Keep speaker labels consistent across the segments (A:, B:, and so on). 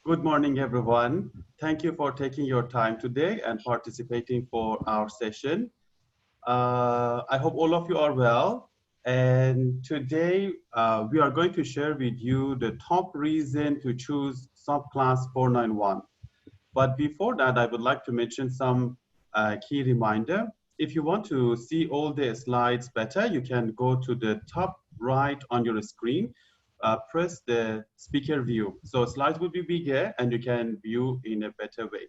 A: Good morning, everyone. Thank you for taking your time today and participating for our session. I hope all of you are well. And today we are going to share with you the top reason to choose subclass 491. But before that, I would like to mention some key reminder. If you want to see all the slides better, you can go to the top right on your screen, press the speaker view. So slides will be bigger and you can view in a better way.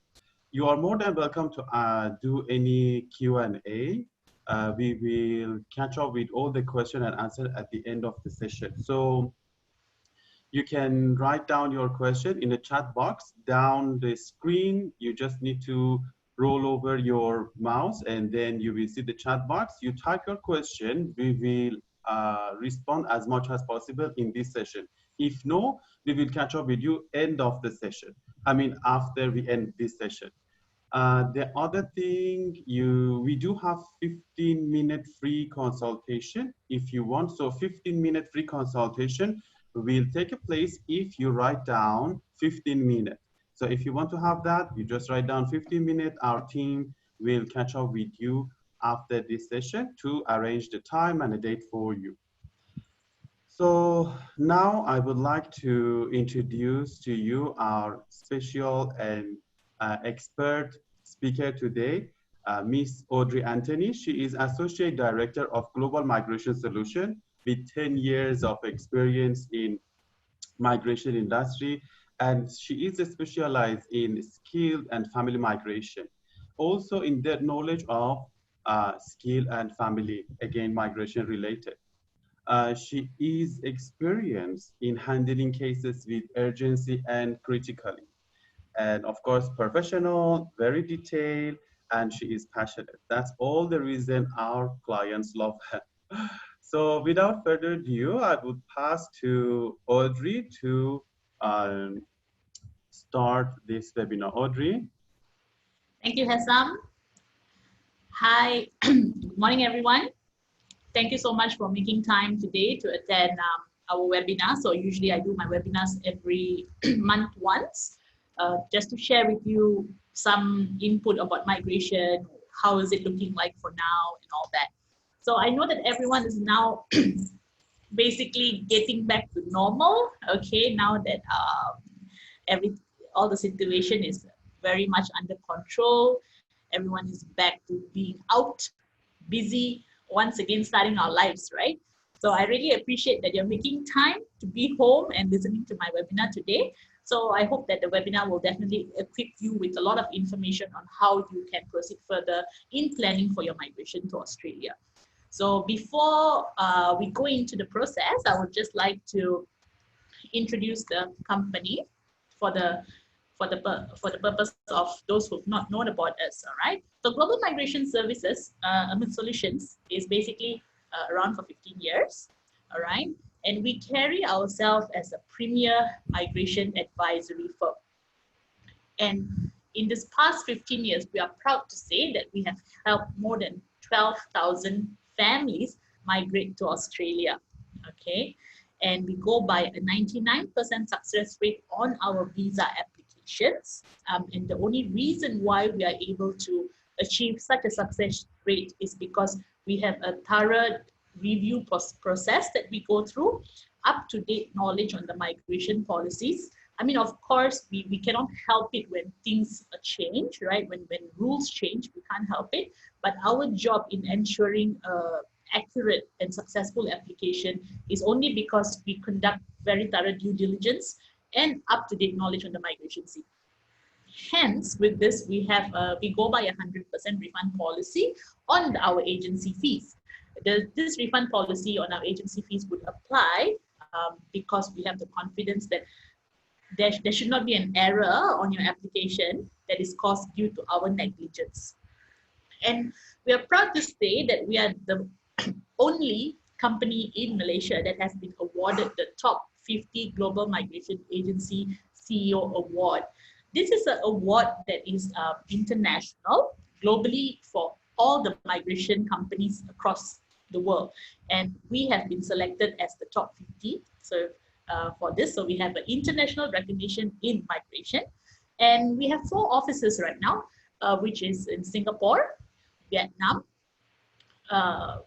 A: You are more than welcome to do any Q&A. We will catch up with all the question and answer at the end of the session. So you can write down your question in the chat box down the screen. You just need to roll over your mouse and then you will see the chat box. You type your question. We will respond as much as possible in this session. If no, we will catch up with you end of the session. I mean, after we end this session. The other thing, we do have 15-minute free consultation if you want. So 15-minute free consultation will take a place if you write down 15 minutes. So if you want to have that, you just write down 15 minutes. Our team will catch up with you after this session to arrange the time and a date for you. So now I would like to introduce to you our special and expert speaker today, Miss Audrey Anthony. She is Associate Director of Global Migration Solution with 10 years of experience in migration industry, and she is specialized in skilled and family migration. Also in the knowledge of skill and family, again, migration related. She is experienced in handling cases with urgency and critically. And of course, professional, very detailed, and she is passionate. That's all the reason our clients love her. So without further ado, I would pass to Audrey to um, start this webinar. Audrey?
B: Thank you, Hassam. Hi, good morning, everyone. Thank you so much for making time today to attend our webinar. So usually I do my webinars every month once, just to share with you some input about migration, how is it looking like for now and all that. So I know that everyone is now basically getting back to normal, okay, now that all the situation is very much under control. Everyone is back to being out, busy, once again starting our lives, right? So I really appreciate that you're making time to be home and listening to my webinar today. So I hope that the webinar will definitely equip you with a lot of information on how you can proceed further in planning for your migration to Australia. So before we go into the process, I would just like to introduce the company for the purpose of those who've not known about us, all right? So Global Migration Services, Solutions is basically around for 15 years, all right? And we carry ourselves as a premier migration advisory firm. And in this past 15 years, we are proud to say that we have helped more than 12,000 families migrate to Australia, okay? And we go by a 99% success rate on our visa applications. And the only reason why we are able to achieve such a success rate is because we have a thorough review process that we go through, up-to-date knowledge on the migration policies. I mean, of course, we cannot help it when things change, right? When rules change, we can't help it. But our job in ensuring accurate and successful application is only because we conduct very thorough due diligence and up-to-date knowledge on the migration scene. Hence, with this, we go by 100% refund policy on our agency fees. This refund policy on our agency fees would apply because we have the confidence that there should not be an error on your application that is caused due to our negligence. And we are proud to say that we are the only company in Malaysia that has been awarded the top 50 Global Migration Agency CEO Award. This is an award that is international, globally for all the migration companies across the world. And we have been selected as the top 50. So for this. So we have an international recognition in migration. And we have 4 offices right now, which is in Singapore, Vietnam, KL,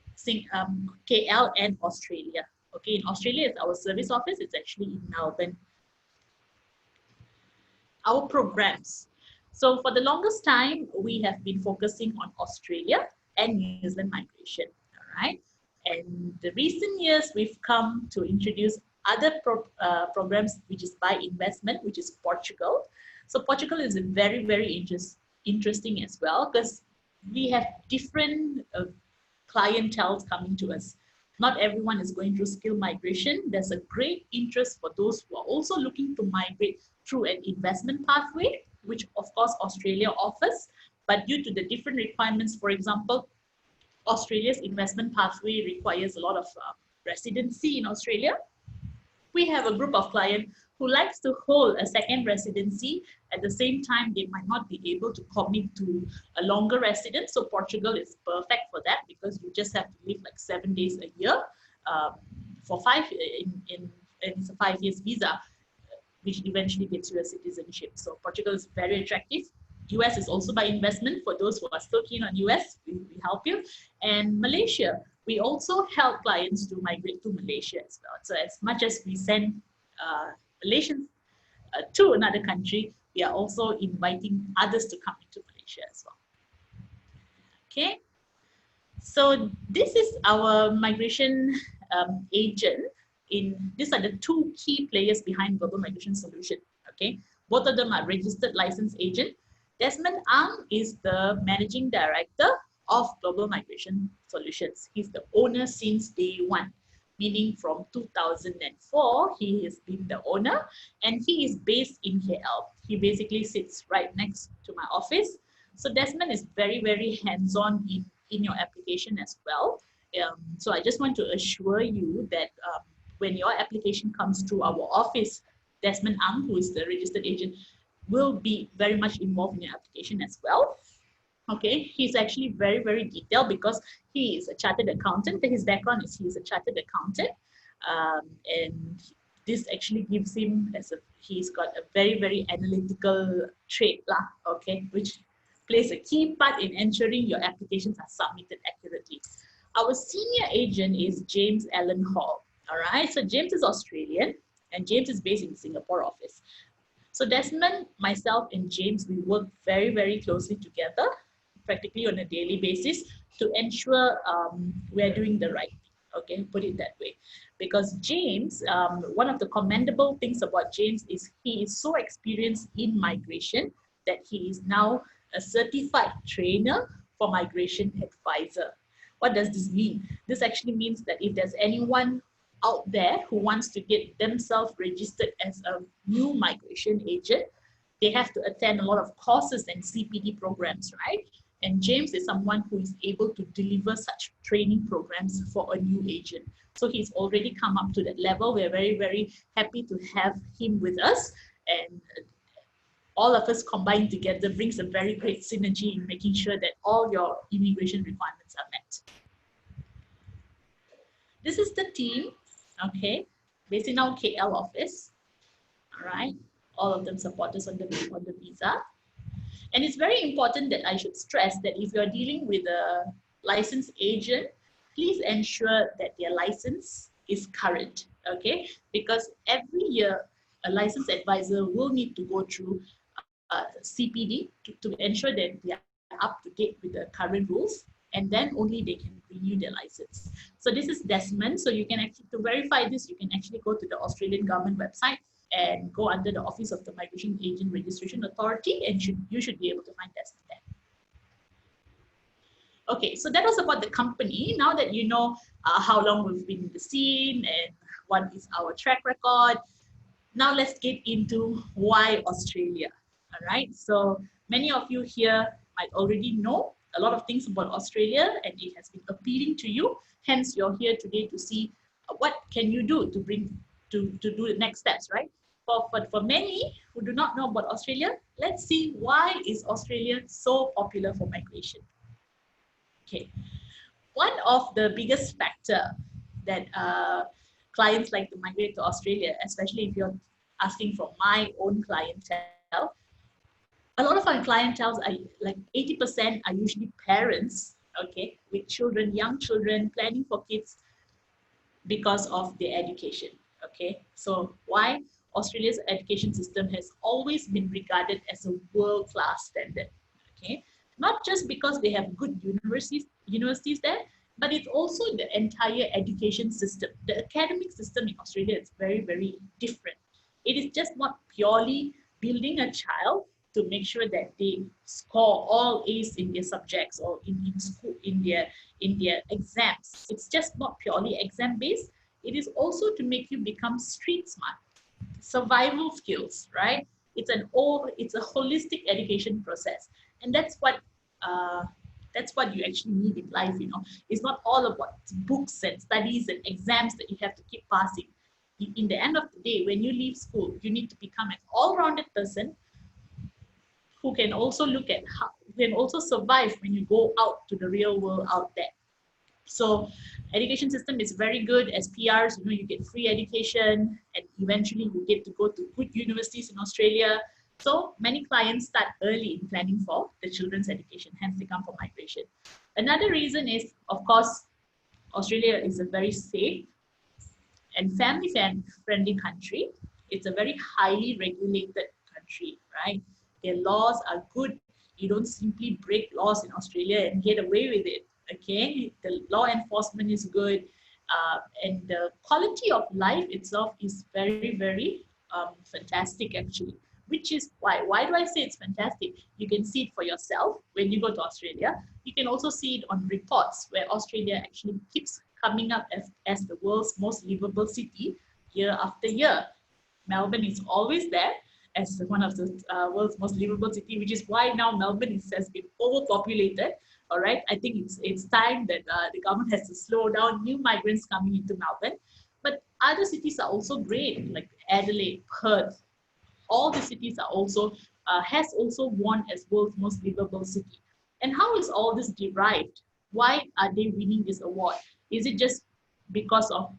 B: and Australia. Okay, in Australia, it's our service office. It's actually in Melbourne. Our programs. So for the longest time, we have been focusing on Australia and New Zealand migration. All right. And the recent years, we've come to introduce other programs, which is by investment, which is Portugal. So Portugal is very, very interesting as well, because we have different clienteles coming to us. Not everyone is going through skill migration. There's a great interest for those who are also looking to migrate through an investment pathway, which of course Australia offers. But due to the different requirements, for example, Australia's investment pathway requires a lot of residency in Australia. We have a group of clients who likes to hold a second residency. At the same time, they might not be able to commit to a longer residence. So Portugal is perfect for that, because you just have to live like 7 days a year for it's a 5 years visa, which eventually gets you a citizenship. So Portugal is very attractive. US is also by investment. For those who are still keen on US, we help you. And Malaysia, we also help clients to migrate to Malaysia as well. So as much as we send Malaysians to another country, we are also inviting others to come into Malaysia as well. Okay, so this is our migration agent. These are the 2 key players behind Global Migration Solution. Okay, both of them are registered licensed agent. Desmond Ang is the managing director of Global Migration Solutions. He's the owner since day 1, meaning from 2004, he has been the owner, and he is based in KL. He basically sits right next to my office. So Desmond is very, very hands-on in your application as well. So I just want to assure you that when your application comes through our office, Desmond Ang, who is the registered agent, will be very much involved in your application as well. Okay, he's actually very, very detailed, because he is a chartered accountant. His background is he's a chartered accountant, and this actually gives him he's got a very, very analytical trait, okay, which plays a key part in ensuring your applications are submitted accurately. Our senior agent is James Allen Hall. All right, so James is Australian, and James is based in the Singapore office. So Desmond, myself, and James, we work very, very closely together, practically on a daily basis, to ensure we're doing the right thing. Okay, put it that way. Because James, one of the commendable things about James is he is so experienced in migration that he is now a certified trainer for migration advisor. What does this mean? This actually means that if there's anyone out there who wants to get themselves registered as a new migration agent, they have to attend a lot of courses and CPD programs, right? And James is someone who is able to deliver such training programs for a new agent. So he's already come up to that level. We're very, very happy to have him with us. And all of us combined together brings a very great synergy in making sure that all your immigration requirements are met. This is the team, okay, based in our KL office. All right, all of them support us on the visa. And it's very important that I should stress that if you're dealing with a licensed agent, please ensure that their license is current, okay? Because every year, a licensed advisor will need to go through CPD to ensure that they are up to date with the current rules, and then only they can renew their license. So this is Desmond. So you can actually, to verify this, you can actually go to the Australian government website and go under the Office of the Migration Agent Registration Authority, and you should be able to find Desmond there. Okay, so that was about the company. Now that you know how long we've been in the scene and what is our track record, now let's get into why Australia. All right, so many of you here might already know a lot of things about Australia, and it has been appealing to you. Hence, you're here today to see what can you do to do the next steps, right? But for many who do not know about Australia, let's see why is Australia so popular for migration. Okay, one of the biggest factor that clients like to migrate to Australia, especially if you're asking for my own clientele, a lot of our clientele are like 80% are usually parents, okay, with children, young children, planning for kids because of their education, okay? So why? Australia's education system has always been regarded as a world-class standard, okay? Not just because they have good universities there, but it's also the entire education system. The academic system in Australia is very, very different. It is just not purely building a child to make sure that they score all A's in their subjects or in school, in their exams. It's just not purely exam based. It is also to make you become street smart, survival skills, right? It's a holistic education process, and that's what you actually need in life. You know, it's not all about books and studies and exams that you have to keep passing. In the end of the day, when you leave school, you need to become an all-rounded person who can also look at how, who can also survive when you go out to the real world out there. So education system is very good. As PRs, you know, you get free education and eventually you get to go to good universities in Australia. So many clients start early in planning for the children's education, hence they come for migration. Another reason is, of course, Australia is a very safe and family-friendly country. It's a very highly regulated country, right? Their laws are good. You don't simply break laws in Australia and get away with it, okay? The law enforcement is good. And the quality of life itself is very, very fantastic, actually. Which is why do I say it's fantastic? You can see it for yourself when you go to Australia. You can also see it on reports where Australia actually keeps coming up as the world's most livable city year after year. Melbourne is always there as one of the world's most livable city, which is why now Melbourne has been overpopulated. All right, I think it's time that the government has to slow down new migrants coming into Melbourne. But other cities are also great, like Adelaide, Perth. All the cities are also has also won as world's most livable city. And how is all this derived? Why are they winning this award? Is it just because of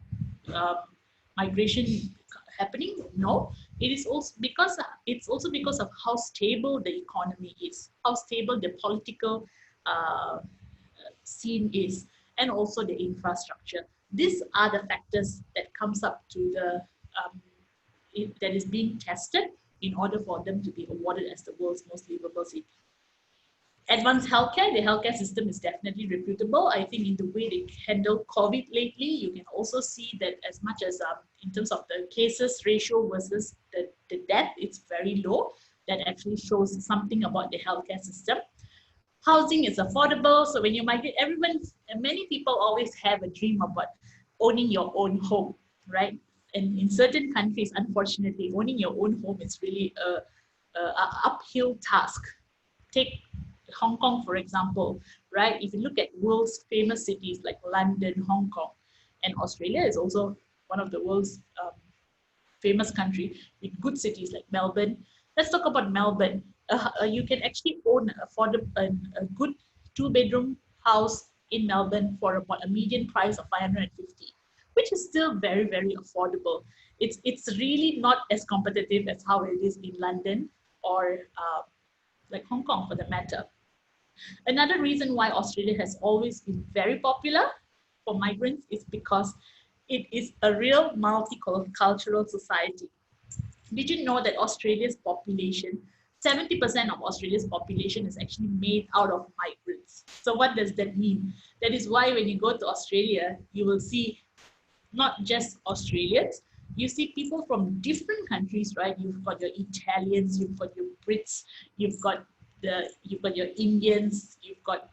B: migration happening? No, it is also because of how stable the economy is, how stable the political scene is, and also the infrastructure. These are the factors that comes up to the that is being tested in order for them to be awarded as the world's most livable city. Advanced healthcare, the healthcare system is definitely reputable. I think in the way they handle COVID lately, you can also see that as much as in terms of the cases ratio versus the death, it's very low. That actually shows something about the healthcare system. Housing is affordable. So when you migrate, many people always have a dream about owning your own home, right? And in certain countries, unfortunately, owning your own home is really a uphill task. Take Hong Kong, for example, right? If you look at world's famous cities like London, Hong Kong, and Australia is also one of the world's famous country with good cities like Melbourne. Let's talk about Melbourne. You can actually own a good 2-bedroom house in Melbourne for about a median price of 550, which is still very, very affordable. It's really not as competitive as how it is in London or like Hong Kong for the matter. Another reason why Australia has always been very popular for migrants is because it is a real multicultural society. Did you know that Australia's population, 70% of Australia's population is actually made out of migrants? So what does that mean? That is why when you go to Australia, you will see not just Australians, you see people from different countries, right? You've got your Italians, you've got your Brits, you've got your Indians, you've got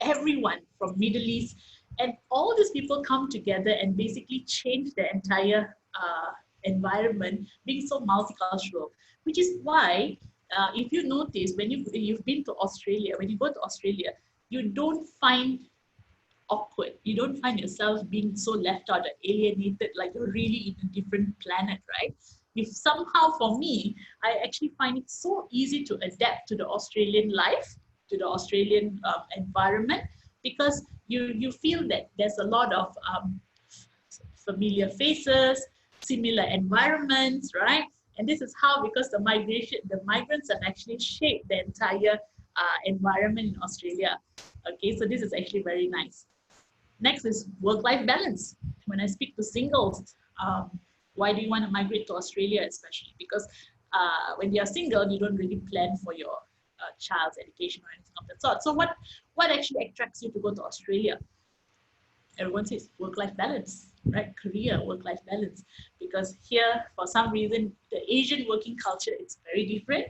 B: everyone from Middle East, and all these people come together and basically change the entire environment, being so multicultural. Which is why, if you notice, when you've been to Australia, when you go to Australia, you don't find awkward. You don't find yourself being so left out or alienated, like you're really in a different planet, right? If somehow, for me, I actually find it so easy to adapt to the Australian life, to the Australian environment, because you feel that there's a lot of familiar faces, similar environments, right? And this is how, because the migrants have actually shaped the entire environment in Australia. Okay, so this is actually very nice. Next is work-life balance. When I speak to singles, why do you want to migrate to Australia especially? Because when you're single, you don't really plan for your child's education or anything of that sort. So what actually attracts you to go to Australia? Everyone says work-life balance, right? Career, work-life balance. Because here, for some reason, the Asian working culture is very different.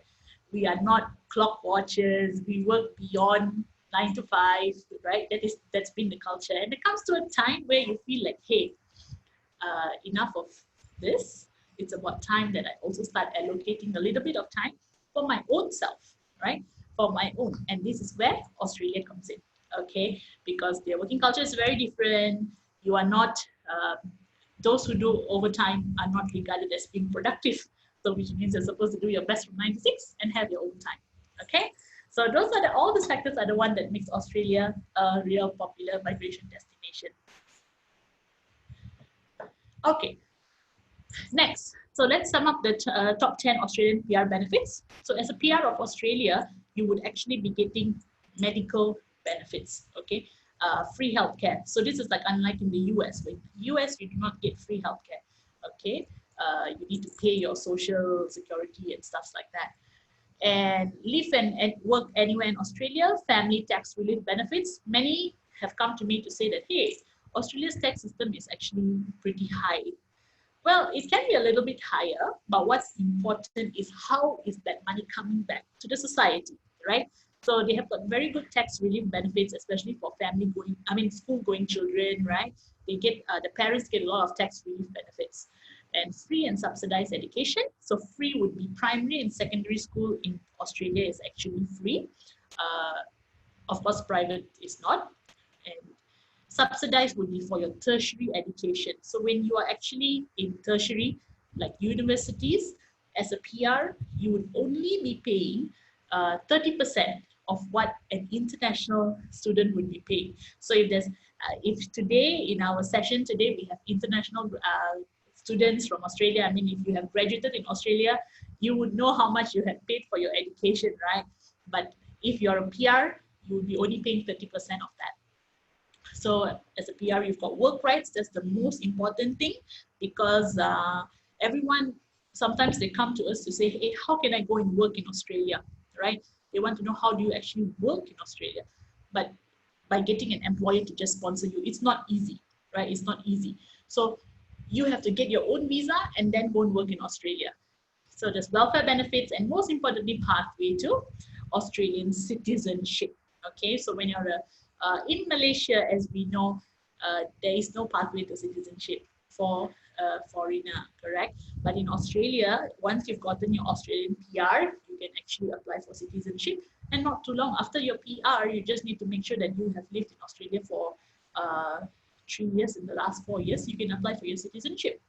B: We are not clock watchers. We work beyond 9 to 5, right? That's been the culture. And it comes to a time where you feel like, hey, enough of this. It's about time that I also start allocating a little bit of time for my own self, right? For my own. And this is where Australia comes in, okay? Because their working culture is very different. You are not, those who do overtime are not regarded as being productive. So which means you're supposed to do your best from 9 to 6 and have your own time, okay? So those are all these factors are the one that makes Australia a real popular migration destination. Okay, next, so let's sum up the top 10 Australian PR benefits. So as a PR of Australia, you would actually be getting medical benefits, okay? Free healthcare. So this is like unlike in the US. In the US, you do not get free healthcare, okay? You need to pay your social security and stuff like that. And live and work anywhere in Australia, family tax relief benefits. Many have come to me to say that, hey, Australia's tax system is actually pretty high. Well, it can be a little bit higher, but what's important is how is that money coming back to the society, right? So they have got very good tax relief benefits, especially for school going children, right? They get, the parents get a lot of tax relief benefits. And free and subsidized education. So free would be primary and secondary school in Australia is actually free. Of course, private is not. And subsidized would be for your tertiary education. So when you are actually in tertiary, like universities, as a PR, you would only be paying 30% of what an international student would be paying. So if today, in our session today, we have international students from Australia. I mean, if you have graduated in Australia, you would know how much you have paid for your education, right? But if you're a PR, you will be only paying 30% of that. So as a PR, you've got work rights. That's the most important thing, because everyone, sometimes they come to us to say, hey, how can I go and work in Australia, right? They want to know, how do you actually work in Australia? But by getting an employer to just sponsor you, it's not easy, right? It's not easy. So you have to get your own visa and then go and work in Australia. So there's welfare benefits and most importantly, pathway to Australian citizenship. Okay, so when you're in Malaysia, as we know, there is no pathway to citizenship for a foreigner, correct? But in Australia, once you've gotten your Australian PR, you can actually apply for citizenship. And not too long after your PR, you just need to make sure that you have lived in Australia for 3 years in the last 4 years, you can apply for your citizenship.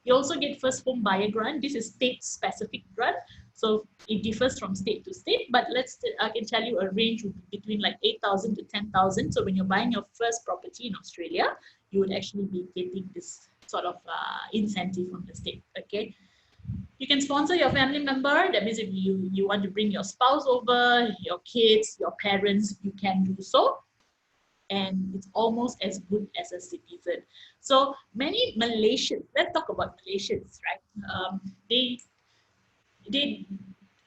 B: You also get first home buyer grant. This is state specific grant. So it differs from state to state, but I can tell you a range would be between like 8,000 to 10,000. So when you're buying your first property in Australia, you would actually be getting this sort of incentive from the state, okay? You can sponsor your family member. That means if you want to bring your spouse over, your kids, your parents, you can do so. And it's almost as good as a citizen. So many Malaysians, let's talk about Malaysians, right?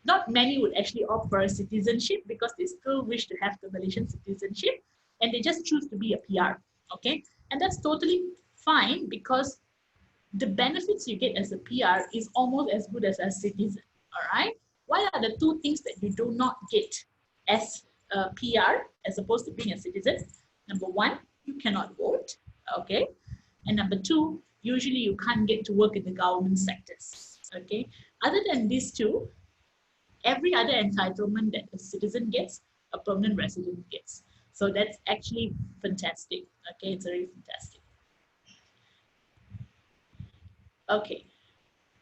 B: Not many would actually opt for a citizenship because they still wish to have the Malaysian citizenship, and they just choose to be a PR, okay? And that's totally fine, because the benefits you get as a PR is almost as good as a citizen, all right? What are the two things that you do not get as a PR as opposed to being a citizen? Number one, you cannot vote, okay? And number two, usually you can't get to work in the government sectors, okay? Other than these two, every other entitlement that a citizen gets, a permanent resident gets. So that's actually fantastic, okay? It's very fantastic. Okay,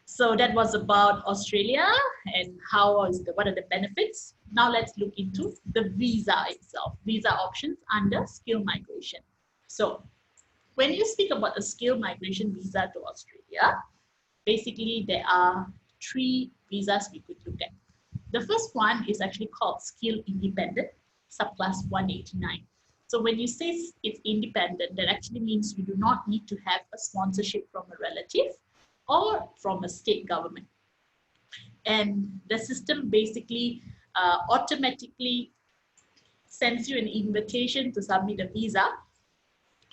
B: so that was about Australia and what are the benefits. Now let's look into the visa itself, visa options under skill migration. So When you speak about a skilled migration visa to Australia, basically there are 3 visas we could look at. The first one is actually called skill independent, subclass 189. So when you say it's independent, that actually means you do not need to have a sponsorship from a relative or from a state government. And the system basically automatically sends you an invitation to submit a visa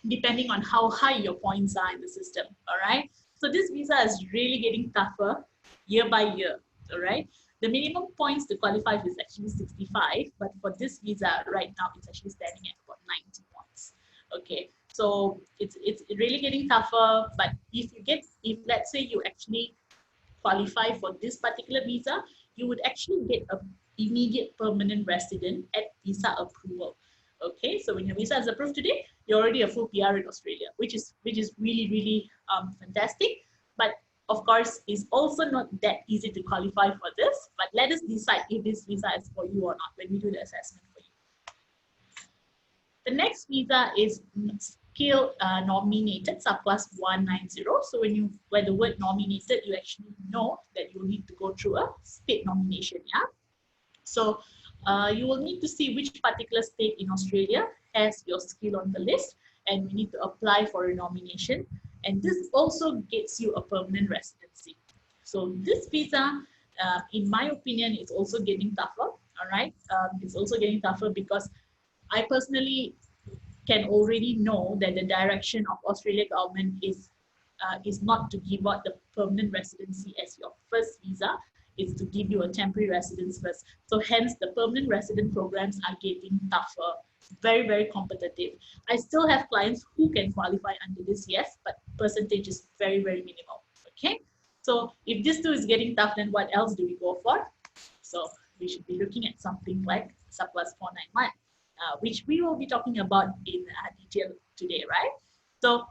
B: depending on how high your points are in the system, all right? So this visa is really getting tougher year by year, all right? The minimum points to qualify is actually 65, but for this visa right now, it's actually standing at about 90 points, okay? So it's really getting tougher, but if let's say you actually qualify for this particular visa, you would actually get an immediate permanent resident at visa approval. Okay, so when your visa is approved today, you're already a full PR in Australia, which is really, really fantastic. But of course, it's also not that easy to qualify for this. But let us decide if this visa is for you or not when we do the assessment for you. The next visa is skill nominated, subclass 190. So when the word nominated, you actually know that you need to go through a state nomination, yeah? So you will need to see which particular state in Australia has your skill on the list, and we need to apply for a nomination. And this also gets you a permanent residency. So this visa, in my opinion, is also getting tougher, all right? It's also getting tougher because I personally can already know that the direction of Australia government is not to give out the permanent residency as your first visa. It's to give you a temporary residence first. So hence the permanent resident programs are getting tougher, very, very competitive. I still have clients who can qualify under this, yes, but percentage is very, very minimal, okay? So if this too is getting tough, then what else do we go for? So we should be looking at something like Subclass 491, which we will be talking about in detail today, right? So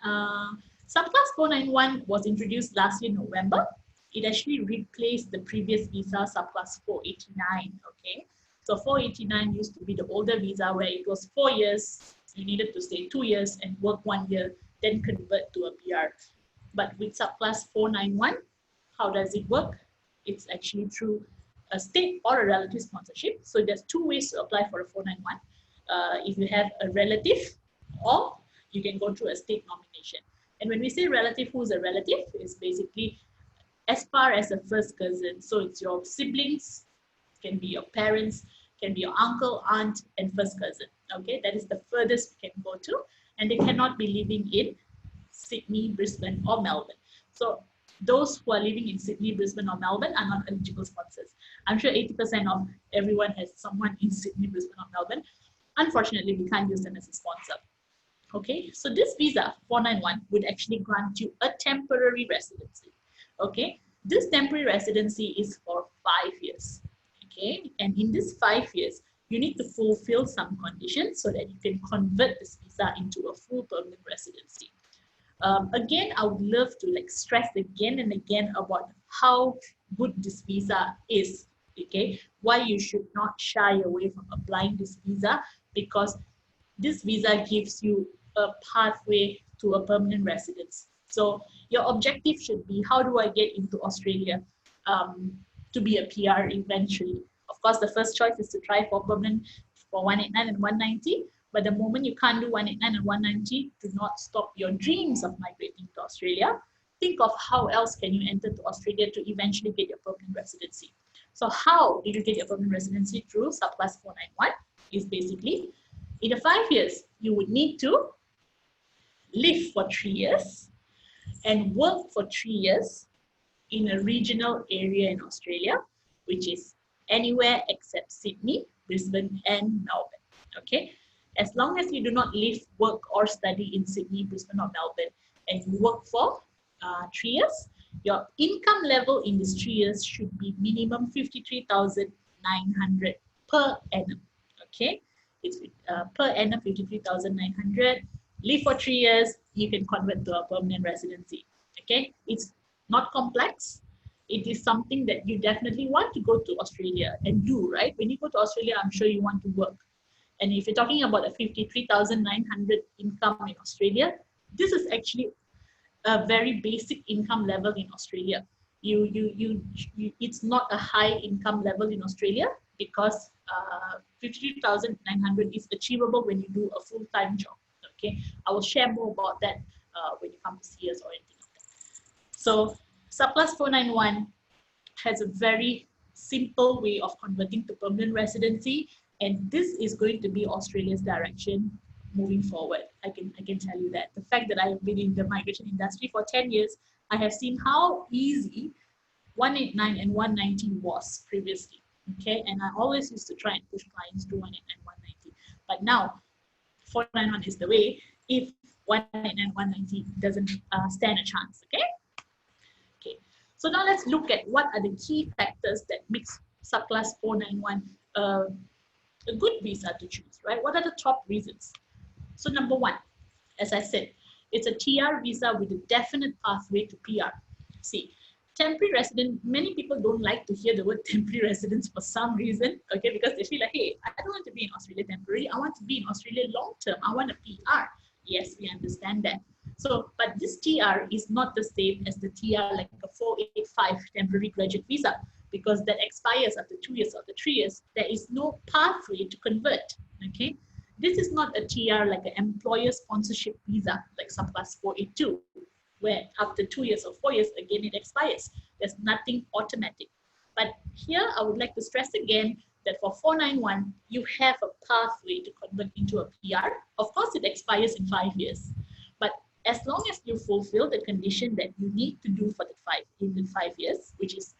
B: Subclass 491 was introduced last year, November. It actually replaced the previous visa, Subclass 489, okay? So 489 used to be the older visa where it was 4 years, you needed to stay 2 years and work 1 year, then convert to a PR. But with Subclass 491, how does it work? It's actually through a state or a relative sponsorship. So there's 2 ways to apply for a 491. If you have a relative, or you can go through a state nomination. And when we say relative, who's a relative? It's basically as far as a first cousin. So it's your siblings, can be your parents, can be your uncle, aunt, and first cousin. Okay, that is the furthest we can go to. And they cannot be living in Sydney, Brisbane, or Melbourne. So those who are living in Sydney, Brisbane, or Melbourne are not eligible sponsors. I'm sure 80% of everyone has someone in Sydney, Brisbane, or Melbourne. Unfortunately, we can't use them as a sponsor. Okay, so this visa 491 would actually grant you a temporary residency. Okay, this temporary residency is for 5 years. Okay, and in this 5 years, you need to fulfill some conditions so that you can convert this visa into a full permanent residency. Again, I would love to stress again and again about how good this visa is. Okay, why you should not shy away from applying this visa, because this visa gives you a pathway to a permanent residence. So your objective should be, how do I get into Australia to be a PR eventually? Of course, the first choice is to try for permanent for 189 and 190. But the moment you can't do 189 and 190, do not stop your dreams of migrating to Australia. Think of how else can you enter to Australia to eventually get your permanent residency. So how did you get your permanent residency? Through Subclass 491 is basically, in the 5 years, you would need to live for 3 years and work for 3 years in a regional area in Australia, which is anywhere except Sydney, Brisbane, and Melbourne. Okay, as long as you do not live, work, or study in Sydney, Brisbane, or Melbourne, and you work for 3 years, your income level in these 3 years should be minimum 53,900 per annum. Okay, it's per annum 53,900. Live for 3 years, you can convert to a permanent residency. Okay, it's not complex. It is something that you definitely want to go to Australia and do, right? When you go to Australia, I'm sure you want to work. And if you're talking about a 53,900 income in Australia, this is actually a very basic income level in Australia. It's not a high income level in Australia because 53,900 is achievable when you do a full-time job. Okay, I will share more about that when you come to see us or anything like that. So Subclass 491 has a very simple way of converting to permanent residency, and this is going to be Australia's direction moving forward. I can tell you that. The fact that I've been in the migration industry for 10 years, I have seen how easy 189 and 190 was previously. Okay, and I always used to try and push clients to 189, 190. But now 491 is the way if 189, 190 doesn't stand a chance. Okay. Okay. So now let's look at what are the key factors that makes Subclass 491 a good visa to choose, right? What are the top reasons? So number one, as I said, it's a TR visa with a definite pathway to PR. See, temporary resident, many people don't like to hear the word temporary residence for some reason, okay, because they feel like, hey, I don't want to be in Australia temporary, I want to be in Australia long term, I want a PR. Yes, we understand that. So, but this TR is not the same as the TR like a 485 temporary graduate visa, because that expires after 2 years or after 3 years. There is no pathway to convert, okay? This is not a TR like an employer sponsorship visa like Subclass 482, where after 2 years or 4 years, again, it expires. There's nothing automatic. But here, I would like to stress again that for 491, you have a pathway to convert into a PR. Of course, it expires in 5 years. But as long as you fulfill the condition that you need to do for the 5 years, which is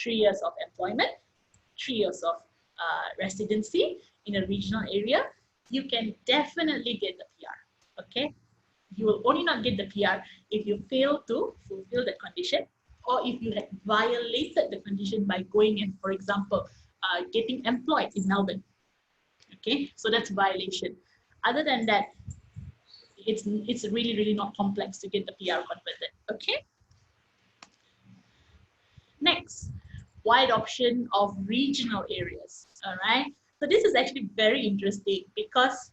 B: 3 years of employment, 3 years of residency in a regional area, you can definitely get the PR, okay? You will only not get the PR if you fail to fulfill the condition, or if you had violated the condition by going and, for example, getting employed in Melbourne, okay? So that's violation. Other than that, it's really, really not complex to get the PR converted, okay? Next, wide option of regional areas, all right? So this is actually very interesting because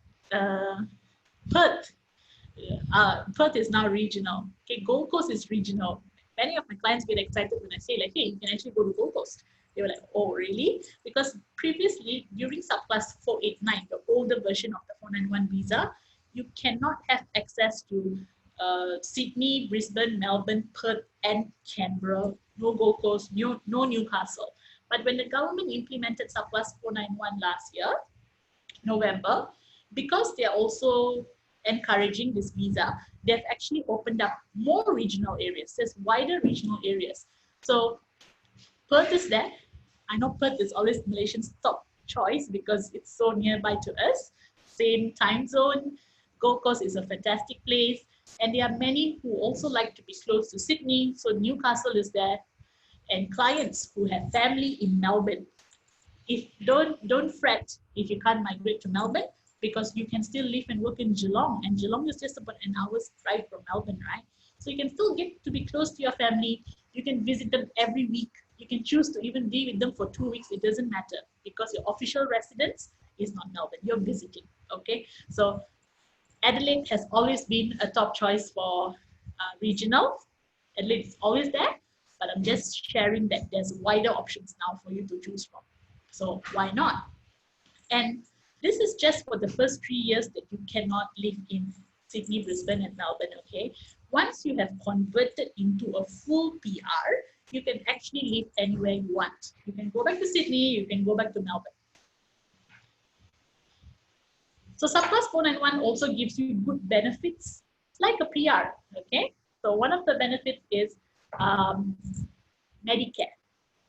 B: Perth is now regional. Okay, Gold Coast is regional. Many of my clients get excited when I say like, hey, you can actually go to Gold Coast. They were like, oh, really? Because previously, during Subclass 489, the older version of the 491 visa, you cannot have access to Sydney, Brisbane, Melbourne, Perth, and Canberra. No Gold Coast, no Newcastle. But when the government implemented Subclass 491 last year, November, because they're also encouraging this visa, they've actually opened up more regional areas. There's wider regional areas. So Perth is there. I know Perth is always Malaysian's top choice because it's so nearby to us. Same time zone. Gold Coast is a fantastic place. And there are many who also like to be close to Sydney. So Newcastle is there. And clients who have family in Melbourne, if don't fret if you can't migrate to Melbourne, because you can still live and work in Geelong, and Geelong is just about an hour's drive from Melbourne, right? So you can still get to be close to your family. You can visit them every week. You can choose to even be with them for 2 weeks. It doesn't matter because your official residence is not Melbourne. You're visiting, okay? So Adelaide has always been a top choice for regional. Adelaide is always there. But I'm just sharing that there's wider options now for you to choose from. So why not? And this is just for the first 3 years that you cannot live in Sydney, Brisbane, and Melbourne, okay? Once you have converted into a full PR, you can actually live anywhere you want. You can go back to Sydney, you can go back to Melbourne. So Subclass 491 also gives you good benefits like a PR, okay? So one of the benefits is Medicare,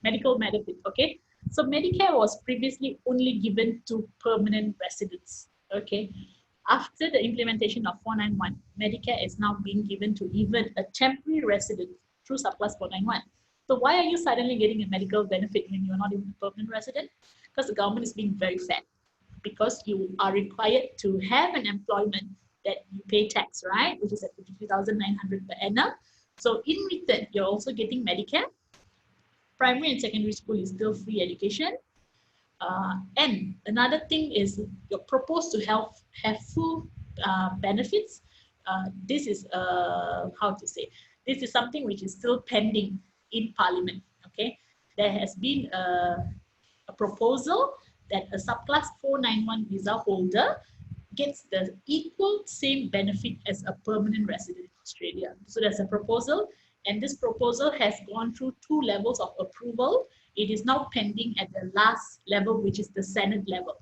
B: medical benefit, okay? So Medicare was previously only given to permanent residents, okay? After the implementation of 491, Medicare is now being given to even a temporary resident through Subclass 491. So why are you suddenly getting a medical benefit when you're not even a permanent resident? Because the government is being very fair. Because you are required to have an employment that you pay tax, right? Which is at 53,900 per annum. So in return, you're also getting Medicare. Primary and secondary school is still free education. And another thing is you're proposed to have full benefits. This is how to say, this is something which is still pending in Parliament. Okay, there has been a proposal that a subclass 491 visa holder gets the equal same benefit as a permanent resident in Australia. So there's a proposal, and this proposal has gone through 2 levels of approval. It is now pending at the last level, which is the Senate level.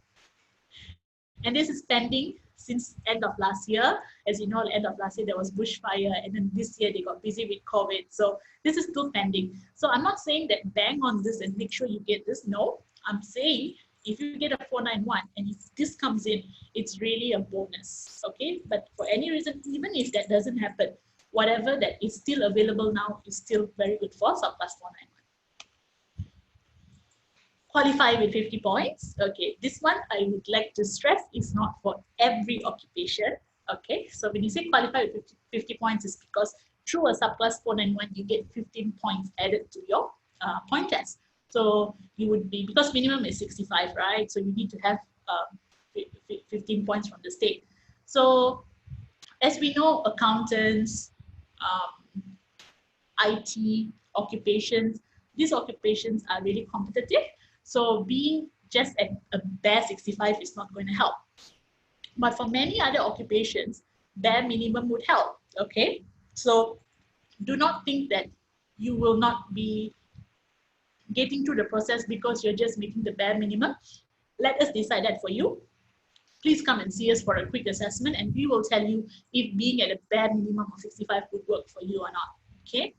B: And this is pending since end of last year. As you know, end of last year there was bushfire, and then this year they got busy with COVID. So this is still pending. So I'm not saying that bang on this and make sure you get this. No, I'm saying if you get a 491 and if this comes in, it's really a bonus. Okay, but for any reason, even if that doesn't happen, whatever that is still available now is still very good for subclass 491. Qualify with 50 points. Okay, this one I would like to stress is not for every occupation. Okay, so when you say qualify with 50 points, is because through a subclass 491 you get 15 points added to your point test. So you would be, because minimum is 65, right? So you need to have 15 points from the state. So as we know, accountants, IT occupations, these occupations are really competitive. So being just at a bare 65 is not going to help. But for many other occupations, bare minimum would help. Okay, so do not think that you will not be getting through the process because you're just making the bare minimum. Let us decide that for you. Please come and see us for a quick assessment, and we will tell you if being at a bare minimum of 65 would work for you or not. Okay.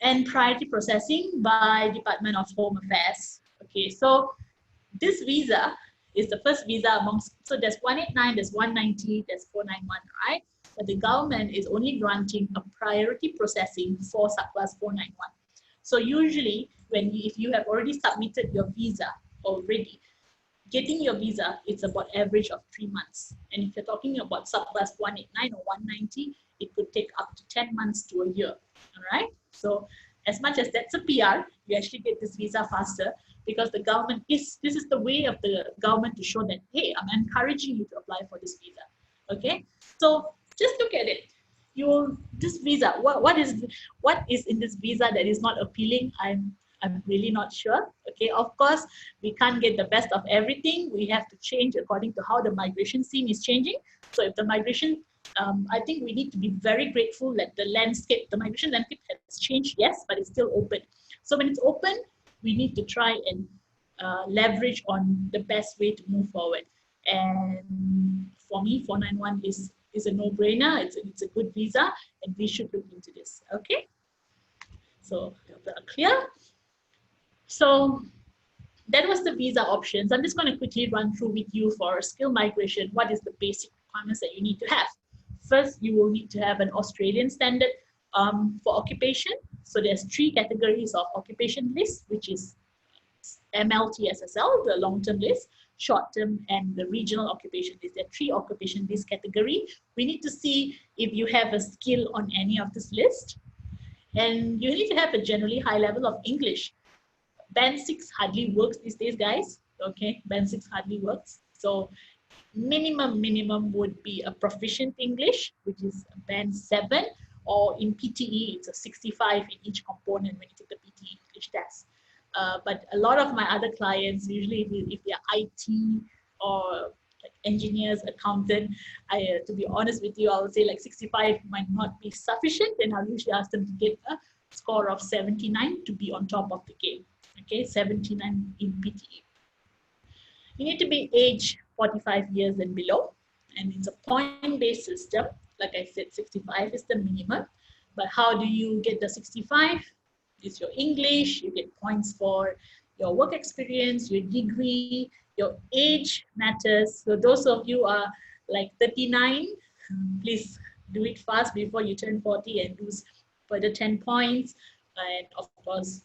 B: And priority processing by Department of Home Affairs. Okay, so this visa is the first visa amongst, so there's 189, there's 190, there's 491, right? But the government is only granting a priority processing for subclass 491. So usually, if you have already submitted your visa already, getting your visa, it's about average of 3 months. And if you're talking about subclass 189 or 190, it could take up to 10 months to a year, all right? So as much as that's a PR, you actually get this visa faster because the government this is the way of the government to show that, hey, I'm encouraging you to apply for this visa, okay? So just look at it. This visa, what is in this visa that is not appealing? I'm really not sure. Okay, of course, we can't get the best of everything. We have to change according to how the migration scene is changing. So if the migration, I think we need to be very grateful that the migration landscape has changed, yes, but it's still open. So when it's open, we need to try and leverage on the best way to move forward. And for me, 491 is a no-brainer. It's a good visa, and we should look into this. Okay, so clear. So that was the visa options. I'm just going to quickly run through with you for skill migration. What is the basic requirements that you need to have? First, you will need to have an Australian standard for occupation. So there's 3 categories of occupation list, which is MLTSSL, the long-term list, short-term, and the regional occupation list. There are 3 occupation list category. We need to see if you have a skill on any of this list. And you need to have a generally high level of English. Band 6 hardly works these days, guys. Okay, Band 6 hardly works. So minimum would be a proficient English, which is a Band 7, or in PTE, it's a 65 in each component when you take the PTE English test. But a lot of my other clients, usually if they're IT or like engineers, accountant, to be honest with you, I would say like 65 might not be sufficient, and I'll usually ask them to get a score of 79 to be on top of the game. Okay, 79 in PTE. You need to be age 45 years and below, and it's a point-based system. Like I said, 65 is the minimum, but how do you get the 65? It's your English, you get points for your work experience, your degree, your age matters. So those of you are like 39, please do it fast before you turn 40 and lose further 10 points. And of course,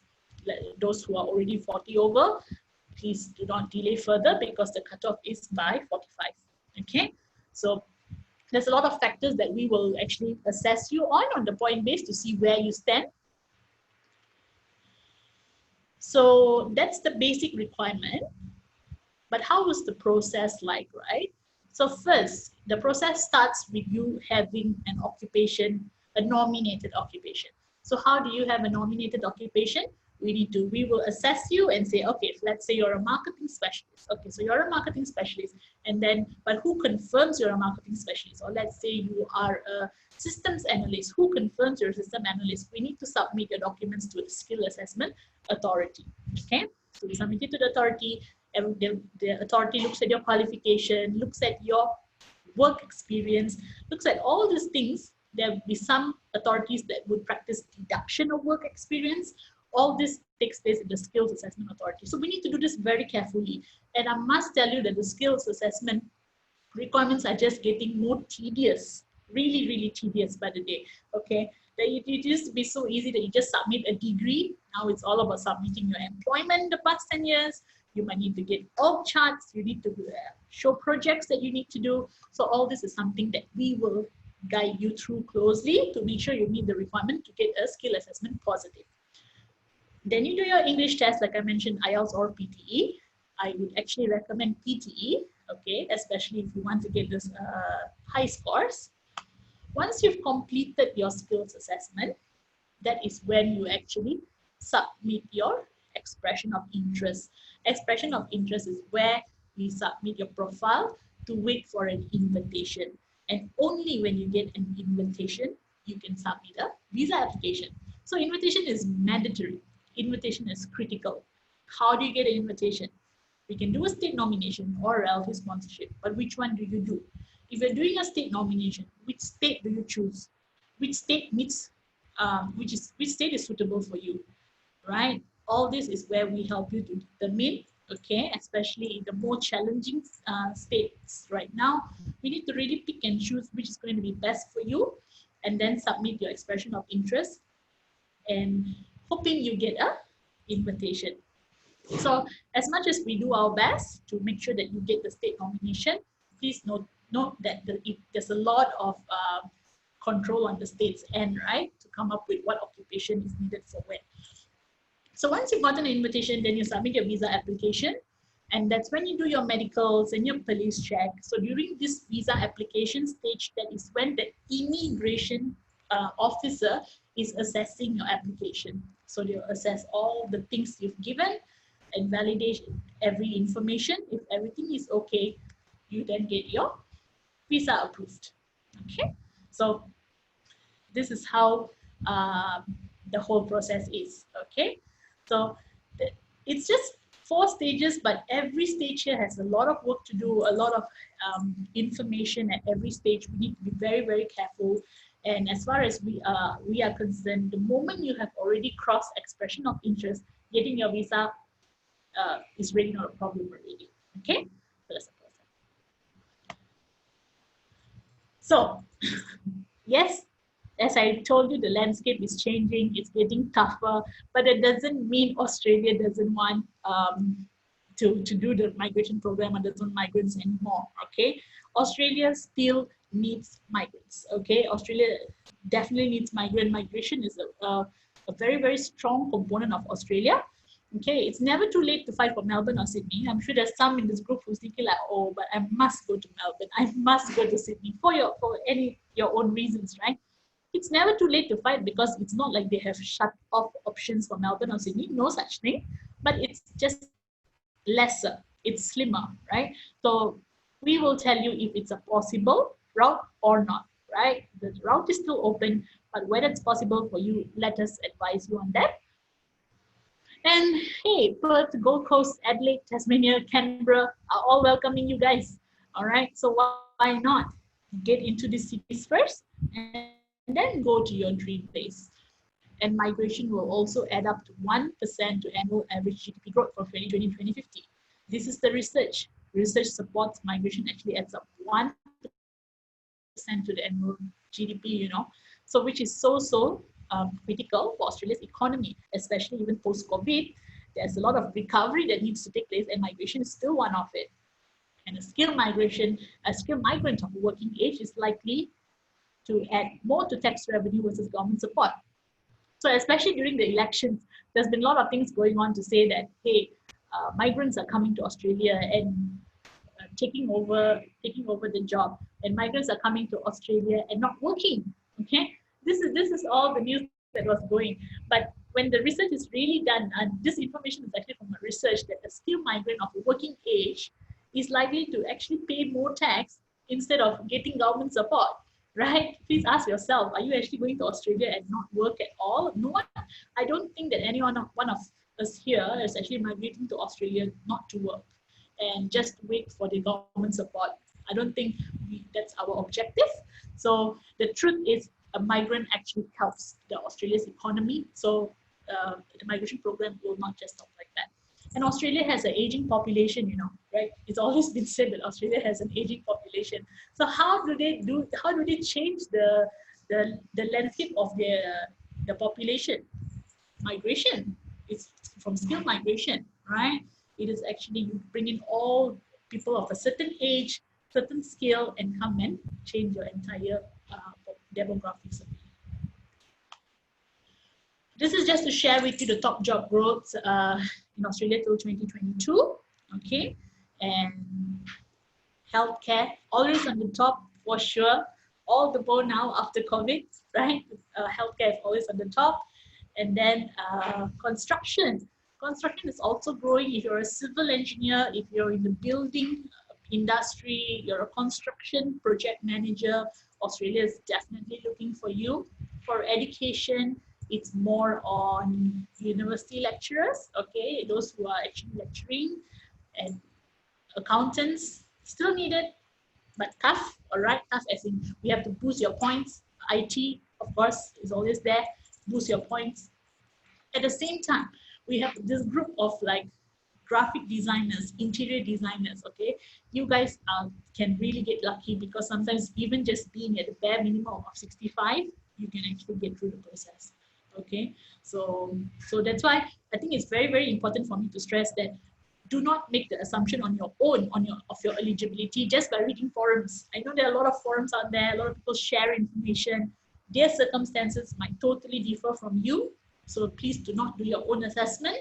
B: those who are already 40 over, please do not delay further because the cutoff is by 45. Okay, so there's a lot of factors that we will actually assess you on the point base to see where you stand. So that's the basic requirement. But how was the process like, right? So first, the process starts with you having an occupation, a nominated occupation. So how do you have a nominated occupation? We will assess you and say, okay, let's say you're a marketing specialist. Okay, so you're a marketing specialist, and then, but who confirms you're a marketing specialist? Or let's say you are a systems analyst. Who confirms you're a system analyst? We need to submit your documents to the skill assessment authority. Okay, so we submit it to the authority. The authority looks at your qualification, looks at your work experience, looks at all these things. There will be some authorities that would practice deduction of work experience. All this takes place in the skills assessment authority. So we need to do this very carefully. And I must tell you that the skills assessment requirements are just getting more tedious, really, really tedious by the day. Okay, it used to be so easy that you just submit a degree. Now it's all about submitting your employment the past 10 years. You might need to get org charts. You need to show projects that you need to do. So all this is something that we will guide you through closely to make sure you meet the requirement to get a skill assessment positive. Then you do your English test, like I mentioned, IELTS or PTE. I would actually recommend PTE, okay, especially if you want to get this high scores. Once you've completed your skills assessment, that is when you actually submit your expression of interest. Expression of interest is where you submit your profile to wait for an invitation. And only when you get an invitation, you can submit a visa application. So invitation is mandatory. Invitation is critical. How do you get an invitation? We can do a state nomination or a relative sponsorship, but which one do you do? If you're doing a state nomination, which state do you choose? Which state meets, which state is suitable for you, right? All this is where we help you to determine, okay, especially in the more challenging states right now. We need to really pick and choose which is going to be best for you, and then submit your expression of interest and hoping you get a invitation. So as much as we do our best to make sure that you get the state nomination, please note that there's a lot of control on the state's end, right, to come up with what occupation is needed for when. So once you've gotten an invitation, then you submit your visa application, and that's when you do your medicals and your police check. So during this visa application stage, that is when the immigration officer is assessing your application. So they'll assess all the things you've given and validate every information. If everything is okay, you then get your visa approved. Okay, so this is how the whole process is. Okay, so it's just 4 stages, but every stage here has a lot of work to do, a lot of information at every stage. We need to be very, very careful. And as far as we are concerned, the moment you have already crossed expression of interest, getting your visa is really not a problem already. Okay, so that's the process. So yes, as I told you, the landscape is changing, it's getting tougher, but it doesn't mean Australia doesn't want to do the migration program and doesn't want migrants anymore, okay? Australia still needs migrants, okay? Australia definitely needs migration is a very, very strong component of Australia. Okay, it's never too late to fight for Melbourne or Sydney. I'm sure there's some in this group who's thinking like, oh, but I must go to Melbourne. I must go to Sydney for your own reasons, right? It's never too late to fight, because it's not like they have shut off options for Melbourne or Sydney. No such thing, but it's just lesser. It's slimmer, right? So we will tell you if it's a possible route or not, right? The route is still open, but whether it's possible for you, let us advise you on that. And hey, Perth, Gold Coast, Adelaide, Tasmania, Canberra are all welcoming you guys. All right, so why not get into these cities first and then go to your dream place? And migration will also add up to 1% to annual average GDP growth from 2020 to 2050. This is the research. Research supports migration actually adds up 1% to the annual GDP, you know, so which is so critical for Australia's economy, especially even post-COVID. There's a lot of recovery that needs to take place, and migration is still one of it. And a skilled migrant of working age is likely to add more to tax revenue versus government support. So especially during the elections, there's been a lot of things going on to say that, hey, migrants are coming to Australia and taking over the job, and migrants are coming to Australia and not working. Okay, this is all the news that was going. But when the research is really done, and this information is actually from a research, that a skilled migrant of a working age is likely to actually pay more tax instead of getting government support. Right? Please ask yourself: are you actually going to Australia and not work at all? No one. I don't think that any one of us here is actually migrating to Australia not to work and just wait for the government support. I don't think that's our objective. So the truth is, a migrant actually helps the Australia's economy. So the migration program will not just stop like that. And Australia has an aging population, right? It's always been said that Australia has an aging population. So how do they change the landscape of the population? Migration. It's from skilled migration, right? It is actually, you bring in all people of a certain age, certain skill, and come and change your entire demographics. This is just to share with you the top job growth in Australia till 2022. Okay, and healthcare always on the top for sure. All the more now after COVID, right? Healthcare is always on the top. And then construction. Construction is also growing. If you're a civil engineer, if you're in the building industry, you're a construction project manager, Australia is definitely looking for you. For education, it's more on university lecturers, okay, those who are actually lecturing, and accountants, still needed, but tough, all right, tough as in we have to boost your points. IT, of course, is always there, boost your points. At the same time, we have this group of like graphic designers, interior designers, okay? You guys can really get lucky, because sometimes even just being at the bare minimum of 65, you can actually get through the process, okay? So that's why I think it's very, very important for me to stress that do not make the assumption on your own of your eligibility just by reading forums. I know there are a lot of forums out there, a lot of people share information. Their circumstances might totally differ from you. So please do not do your own assessment.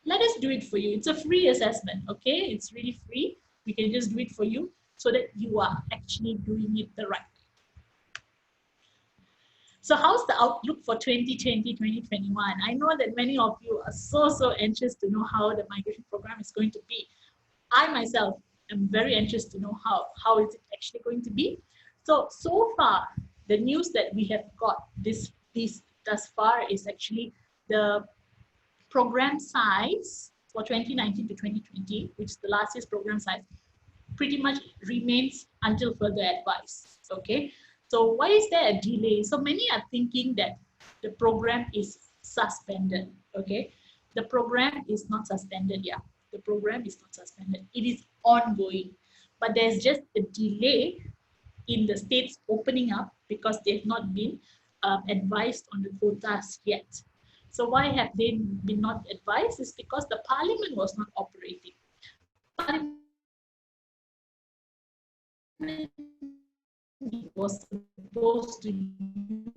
B: Let us do it for you. It's a free assessment, okay? It's really free. We can just do it for you so that you are actually doing it the right way. So how's the outlook for 2020, 2021? I know that many of you are so anxious to know how the migration program is going to be. I myself am very anxious to know how is it actually going to be. So far, the news that we have got this thus far is actually the program size for 2019 to 2020, which is the last year's program size, pretty much remains until further advice, okay? So why is there a delay? So many are thinking that the program is suspended, okay? The program is not suspended, yeah. The program is not suspended. It is ongoing, but there's just a delay in the states opening up because they've not been advised on the quotas yet. So why have they been not advised? It's because the parliament was not operating. Parliament was supposed to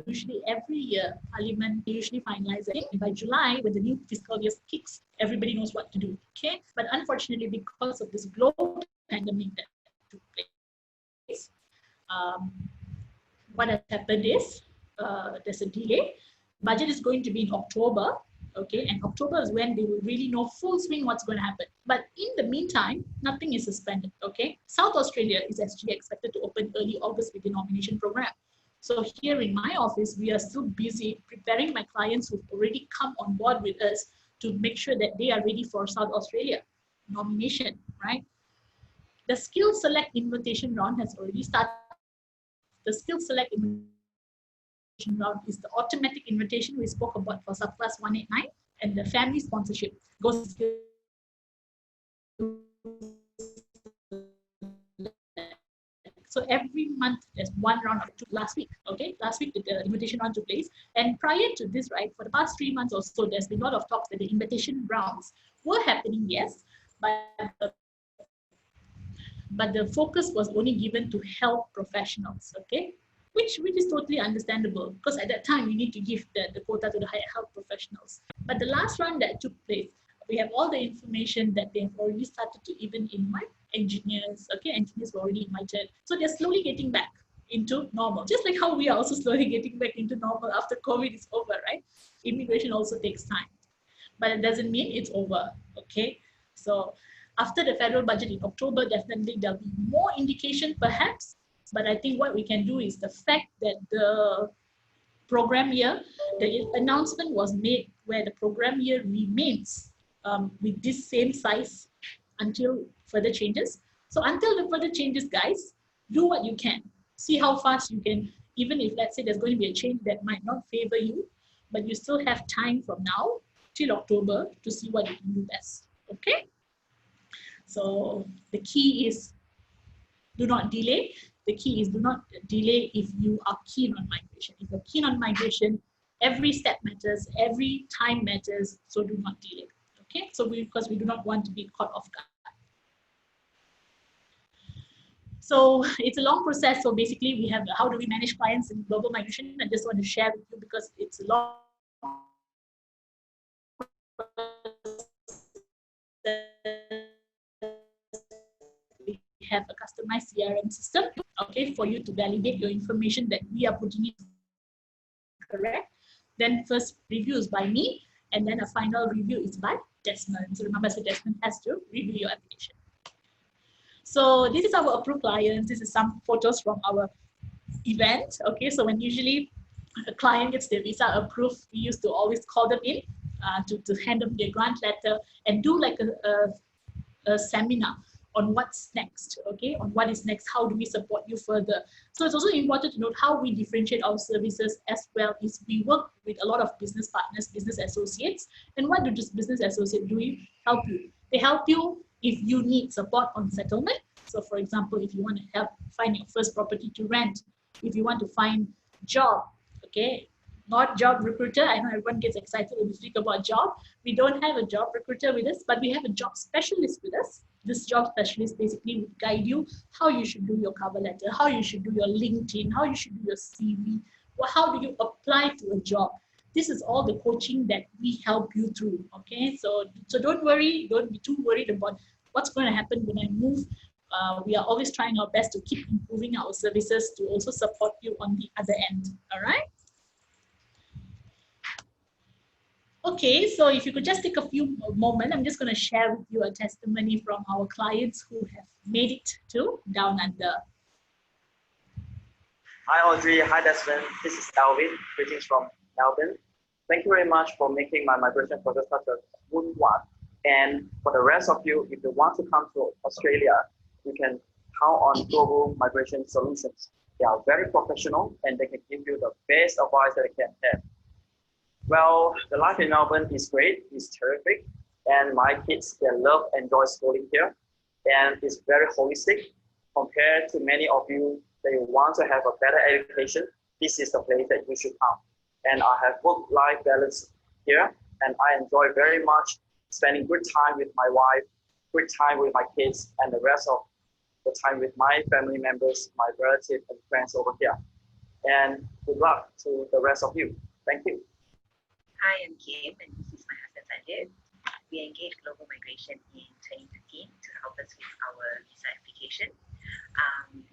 B: usually every year, Parliament usually finalize it. And by July, when the new fiscal year kicks, everybody knows what to do, okay? But unfortunately, because of this global pandemic that took place, what has happened is there's a delay. Budget is going to be in October, okay? And October is when they will really know full swing what's going to happen. But in the meantime, nothing is suspended, okay? South Australia is actually expected to open early August with the nomination program. So here in my office, we are still busy preparing my clients who've already come on board with us to make sure that they are ready for South Australia nomination, right? The skill select invitation round has already started. The skill select invitation round is the automatic invitation we spoke about for Subclass 189, and the family sponsorship goes to so every month there's one round of two. Last week, okay? Last week the invitation round took place. And prior to this, right, for the past 3 months or so, there's been a lot of talks that the invitation rounds were happening, yes, but the focus was only given to health professionals, okay? which is totally understandable because at that time you need to give the quota to the higher health professionals. But the last round that took place, we have all the information that they have already started to even invite engineers. Okay, engineers were already invited. So they're slowly getting back into normal, just like how we are also slowly getting back into normal after COVID is over, right? Immigration also takes time, but it doesn't mean it's over, okay? So after the federal budget in October, definitely there'll be more indication perhaps, but I think what we can do is the fact that the program year, the announcement was made where the program year remains with this same size until further changes. So until the further changes, guys, do what you can. See how fast you can, even if let's say there's going to be a change that might not favor you, but you still have time from now till October to see what you can do best, okay? So the key is do not delay. The key is do not delay if you are keen on migration. If you're keen on migration, every step matters, every time matters, so do not delay, okay? So because we do not want to be caught off guard. So it's a long process. So basically we have how do we manage clients in global migration? I just want to share with you because it's a long we have a customized CRM system, okay, for you to validate your information that we are putting in correct. Then first review is by me, and then a final review is by Desmond. So remember, so Desmond has to review your application. So this is our approved clients. This is some photos from our event. Okay, so when usually a client gets their visa approved, we used to always call them in to hand them their grant letter and do like a seminar on what's next, okay, on what is next, how do we support you further. So it's also important to note how we differentiate our services as well is we work with a lot of business partners, business associates, and what do this business associate do? Help you. They help you if you need support on settlement. So for example, if you want to help find your first property to rent, if you want to find job, okay, not job recruiter. I know everyone gets excited when we speak about job. We don't have a job recruiter with us, but we have a job specialist with us. This job specialist basically would guide you how you should do your cover letter, how you should do your LinkedIn, how you should do your CV, or how do you apply to a job. This is all the coaching that we help you through, okay? So don't worry, don't be too worried about what's going to happen when I move. We are always trying our best to keep improving our services to also support you on the other end, all right? Okay, so if you could just take a few moments, I'm just going to share with you a testimony from our clients who have made it to Down Under.
C: Hi Audrey, hi Desmond. This is Alvin, greetings from Melbourne. Thank you very much for making my migration process such a smooth one. And for the rest of you, if you want to come to Australia, you can count on Global Migration Solutions. They are very professional and they can give you the best advice that they can have. Well, the life in Melbourne is great, it's terrific, and my kids, they love and enjoy schooling here, and it's very holistic. Compared to many of you that you want to have a better education, this is the place that you should come. And I have work-life balance here, and I enjoy very much spending good time with my wife, good time with my kids, and the rest of the time with my family members, my relatives and friends over here. And good luck to the rest of you. Thank you.
D: Hi, I'm Kim, and this is my husband Sanjay. We engaged Global Migration in 2015 to help us with our visa application.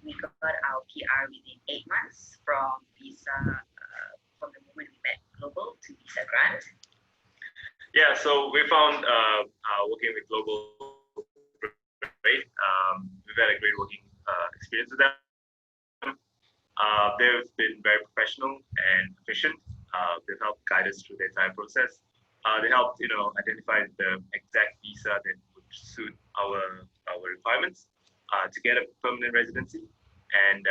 D: We got our PR within 8 months from visa, from the moment we met Global to visa grant.
E: Yeah, so we found working with Global great. We've had a great working experience with them. They've been very professional and efficient. They've helped guide us through the entire process. They helped, identify the exact visa that would suit our requirements to get a permanent residency. And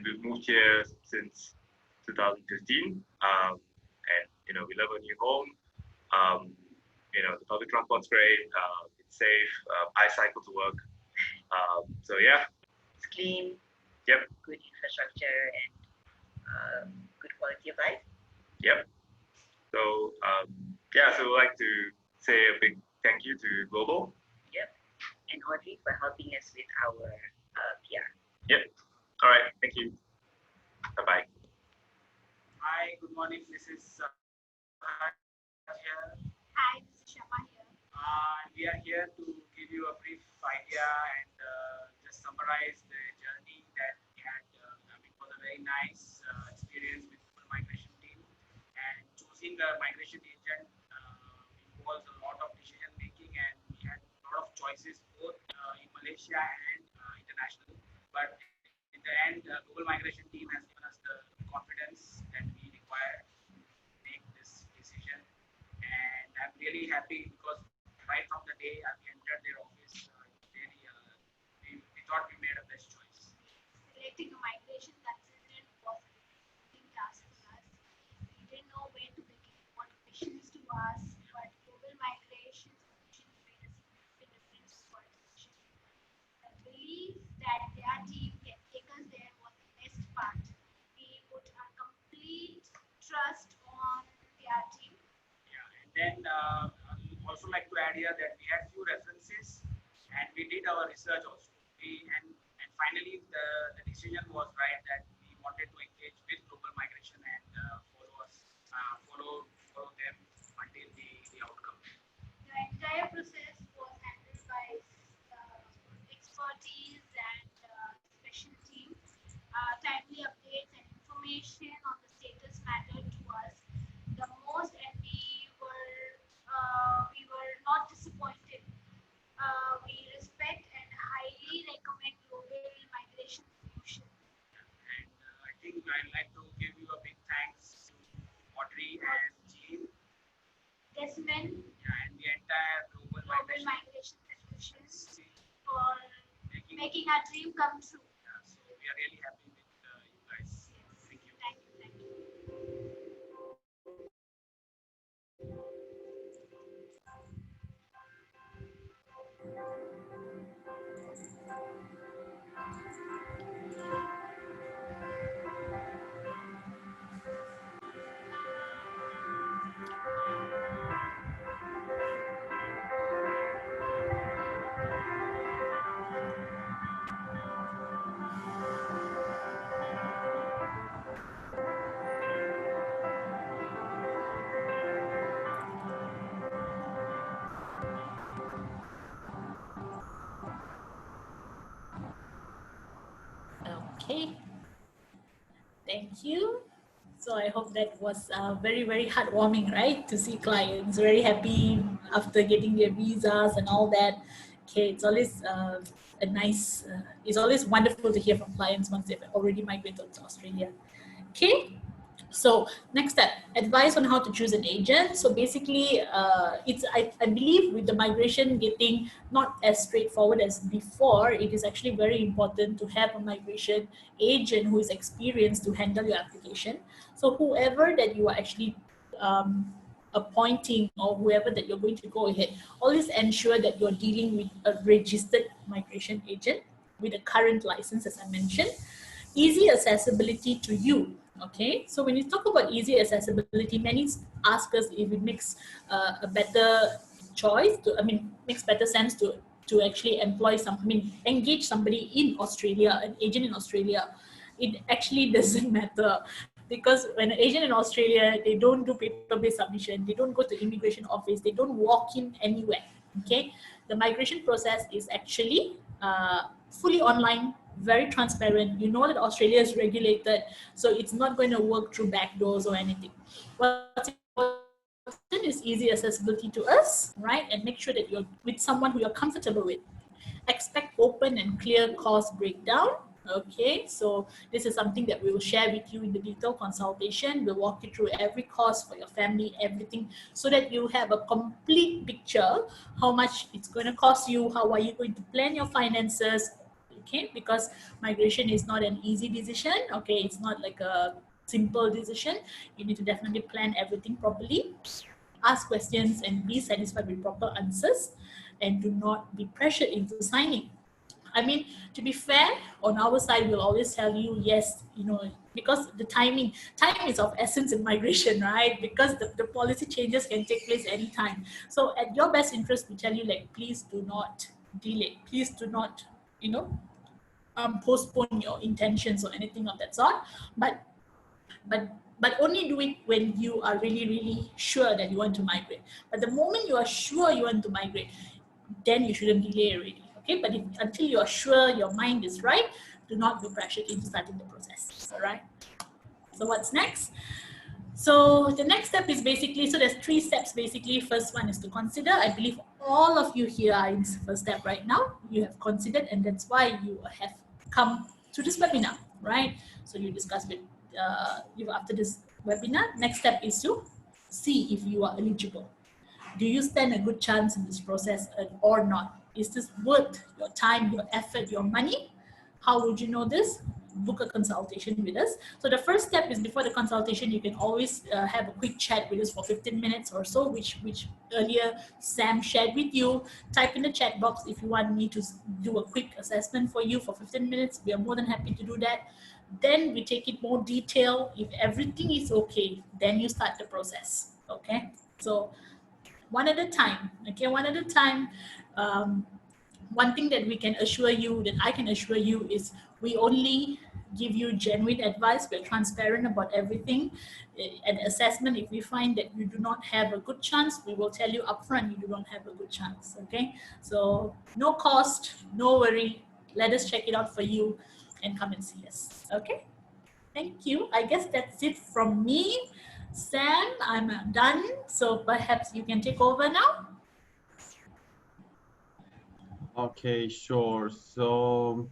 E: we've moved here since 2015. We love our new home. The public transport's great. It's safe. I cycle to work. So yeah.
D: It's clean.
E: Yep.
D: Good infrastructure and good quality of life.
E: Yep. So so we'd like to say a big thank you to Global.
D: Yep. And Audrey for helping us with our PR.
E: Yep. All right, thank you. Bye-bye.
F: Hi, good morning. This is here.
G: Hi, this is Shama here.
F: We are here to give you a brief idea and just summarize the journey that we had. It was a very nice experience with the migration team. And choosing a migration agent involves a lot of decision making, and we had a lot of choices both in Malaysia and international. But in the end, global migration team has given us the confidence that we require to make this decision. And I'm really happy because right from the day I entered their office, really, we thought we made a best choice.
G: Selecting a migration consultant was a big task for us. We didn't know where to begin, what questions to ask, but global migration solutions made a significant difference to our decision. The belief that their team can take us there was the best part. We put our complete trust on their team.
F: Yeah, and then I'd also like to add here that we had few references, and we did our research also. And finally the decision was right that we wanted to engage with global migration and follow them until the outcome.
G: The entire process was handled by expertise and special team. Timely updates and information on the status mattered to us the most, and we were not disappointed. We respect and highly recommend global migration solution.
F: And I think I'd like to give you a big thanks to Audrey and Jean,
G: Desmond,
F: and the entire global
G: Global
F: migration
G: Migration Solutions, for
F: making.
G: making our dream come true.
F: So we are really happy with you guys. Thank you.
G: Thank you. Thank you.
B: Okay, thank you. So I hope that was very, very heartwarming, right? To see clients very happy after getting their visas and all that. Okay, it's always it's always wonderful to hear from clients once they've already migrated to Australia. Okay. So next step, advice on how to choose an agent. So basically, I believe with the migration getting not as straightforward as before, it is actually very important to have a migration agent who is experienced to handle your application. So whoever that you are actually appointing or whoever that you're going to go ahead, always ensure that you're dealing with a registered migration agent with a current license, as I mentioned. Easy accessibility to you. Okay, so when you talk about easy accessibility, many ask us if it makes a better choice makes better sense to actually engage somebody in Australia, an agent in Australia. It actually doesn't matter, because when an agent in Australia, they don't do paper-based submission, they don't go to immigration office, they don't walk in anywhere. Okay, the migration process is actually fully online, very transparent. You know that Australia is regulated, so it's not going to work through back doors or anything. What's important is easy accessibility to us, right? And make sure that you're with someone who you're comfortable with. Expect open and clear cost breakdown. Okay, so this is something that we will share with you in the detailed consultation. We'll walk you through every cost for your family, everything, so that you have a complete picture, how much it's going to cost you, how are you going to plan your finances. Okay, because migration is not an easy decision. Okay, it's not like a simple decision. You need to definitely plan everything properly, ask questions and be satisfied with proper answers, and do not be pressured into signing. I mean, to be fair, on our side, we'll always tell you, yes, because time is of essence in migration, right? Because the policy changes can take place anytime. So at your best interest, we tell you, like, please do not delay. Please do not, postpone your intentions or anything of that sort, but only do it when you are really sure that you want to migrate. But the moment you are sure you want to migrate, then you shouldn't delay already. Okay, but until you are sure your mind is right, do not be pressured into starting the process. All right. So what's next? So the next step is basically, so there's 3 steps basically. First one is to consider. I believe all of you here are in the first step right now. You have considered, and that's why you have come to this webinar, right? So you discuss with you after this webinar. Next step is to see if you are eligible. Do you stand a good chance in this process or not? Is this worth your time, your effort, your money? How would you know this? Book a consultation with us. So the first step is, before the consultation, you can always have a quick chat with us for 15 minutes or so, which earlier Sam shared with you. Type in the chat box if you want me to do a quick assessment for you for 15 minutes. We are more than happy to do that. Then we take it more detail. If everything is okay, then you start the process. Okay, so one at a time. Okay, one at a time. One thing that we can assure you, that I can assure you, is we only give you genuine advice. We're transparent about everything. An assessment, if we find that you do not have a good chance, we will tell you upfront you do not have a good chance. Okay, so no cost, no worry. Let us check it out for you and come and see us. Okay, thank you. I guess that's it from me. Sam, I'm done. So perhaps you can take over now.
A: Okay, sure. So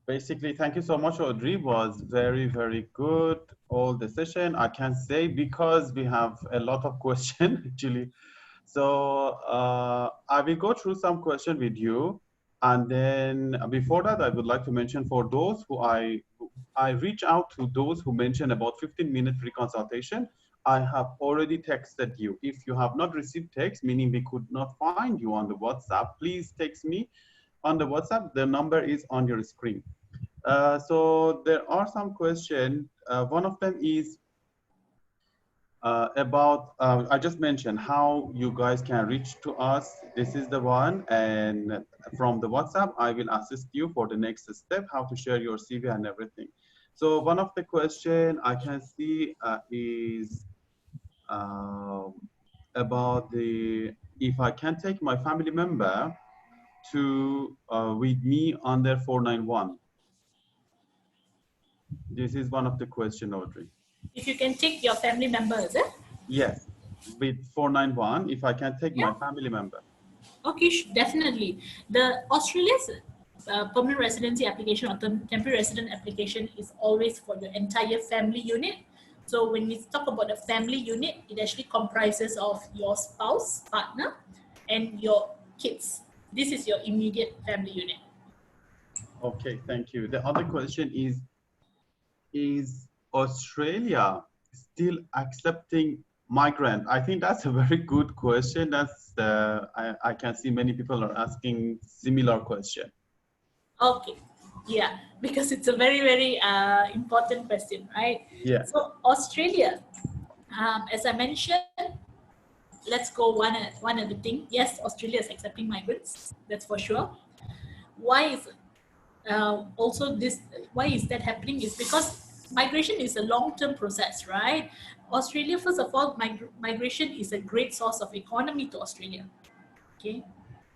A: basically, thank you so much, Audrey. Was very good all the session. I can say, because we have a lot of questions actually. So I will go through some questions with you, and then before that, I would like to mention, for those who I reach out to those who mentioned about 15-minute free consultation. I have already texted you. If you have not received text, meaning we could not find you on the WhatsApp, please text me on the WhatsApp. The number is on your screen. So there are some questions. One of them is about, I just mentioned how you guys can reach to us. This is the one, and from the WhatsApp, I will assist you for the next step, how to share your CV and everything. So one of the question I can see is about if I can take my family member to with me under 491. This is one of the question, Audrey.
B: If you can take your family member, is it?
A: Yes, with 491, if I can take my family member.
B: Okay, definitely. The Australia's permanent residency application or temporary resident application is always for your entire family unit. So when we talk about the family unit, it actually comprises of your spouse, partner, and your kids. This is your immediate family unit.
A: Okay, thank you. The other question is Australia still accepting migrant? I think that's a very good question. That's I can see many people are asking similar question.
B: Okay, yeah, because it's a very important question, right?
A: Yeah.
B: So Australia, as I mentioned, let's go one at a thing. Yes, Australia is accepting migrants, that's for sure. Why is also this? Why is that happening? Is because migration is a long-term process, right? Australia, first of all, migration is a great source of economy to Australia. Okay,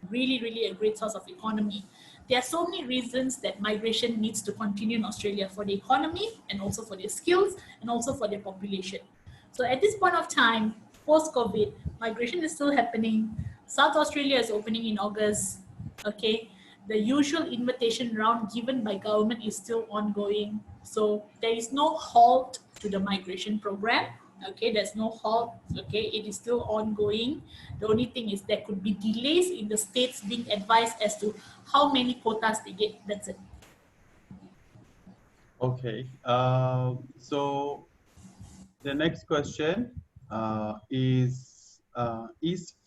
B: really a great source of economy. There are so many reasons that migration needs to continue in Australia, for the economy and also for their skills and also for their population. So at this point of time, post-COVID, migration is still happening. South Australia is opening in August. Okay, the usual invitation round given by government is still ongoing. So there is no halt to the migration program. Okay, there's no halt. Okay, it is still ongoing. The only thing is there could be delays in the states being advised as to how many quotas they get. That's it.
A: Okay. So the next question is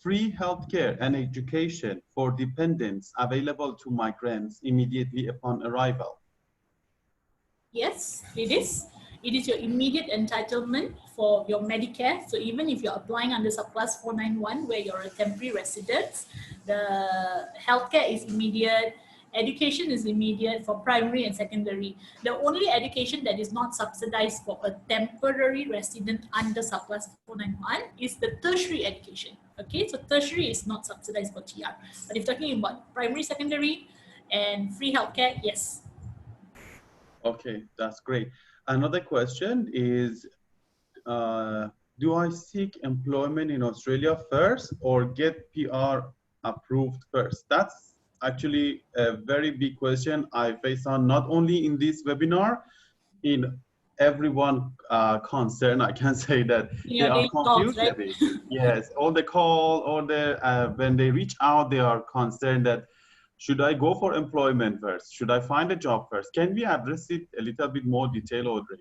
A: free healthcare and education for dependents available to migrants immediately upon arrival?
B: Yes, it is. It is your immediate entitlement for your Medicare. So even if you're applying under Subclass 491, where you're a temporary resident, the healthcare is immediate, education is immediate for primary and secondary. The only education that is not subsidized for a temporary resident under Subclass 491 is the tertiary education. Okay, so tertiary is not subsidized for TR. But if talking about primary, secondary, and free healthcare, yes.
A: Okay, that's great. Another question is, do I seek employment in Australia first or get PR approved first? That's actually a very big question I face on not only in this webinar, in everyone concerned. I can say that they are confused a bit. Yes, all the call or the when they reach out, they are concerned that should I go for employment first? Should I find a job first? Can we address it a little bit more detail, Audrey?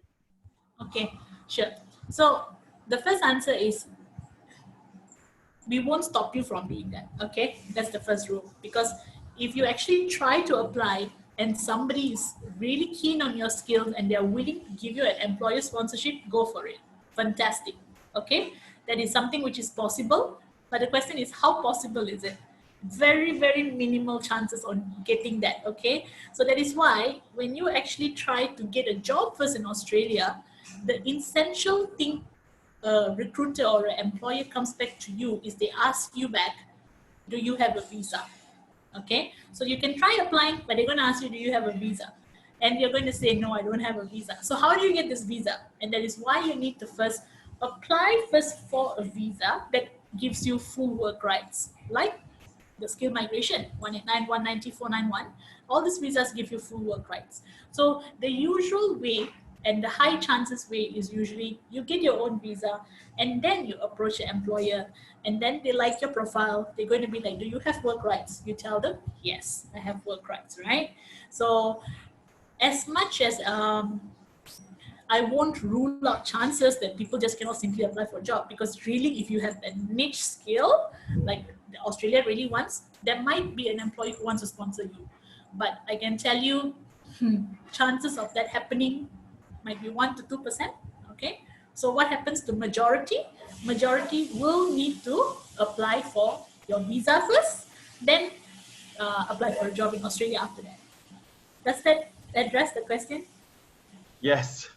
B: Okay, sure. So the first answer is we won't stop you from doing that. Okay, that's the first rule. Because if you actually try to apply and somebody is really keen on your skills and they're willing to give you an employer sponsorship, go for it. Fantastic. Okay, that is something which is possible. But the question is, how possible is it? Very, very minimal chances on getting that. Okay, so that is why when you actually try to get a job first in Australia, the essential thing a recruiter or an employer comes back to you is they ask you back, do you have a visa? Okay, so you can try applying, but they're going to ask you, do you have a visa? And you're going to say, no, I don't have a visa. So how do you get this visa? And that is why you need to first apply first for a visa that gives you full work rights, like the skill migration, 189, 190, 491, all these visas give you full work rights. So the usual way and the high chances way is usually you get your own visa and then you approach the employer and then they like your profile. They're going to be like, do you have work rights? You tell them, yes, I have work rights, right? So as much as I won't rule out chances that people just cannot simply apply for a job, because really if you have a niche skill like Australia really wants, there might be an employee who wants to sponsor you. But I can tell you, chances of that happening might be 1 to 2%. Okay, so what happens to majority? Majority will need to apply for your visa first, then apply for a job in Australia after that. Does that address the question?
A: Yes.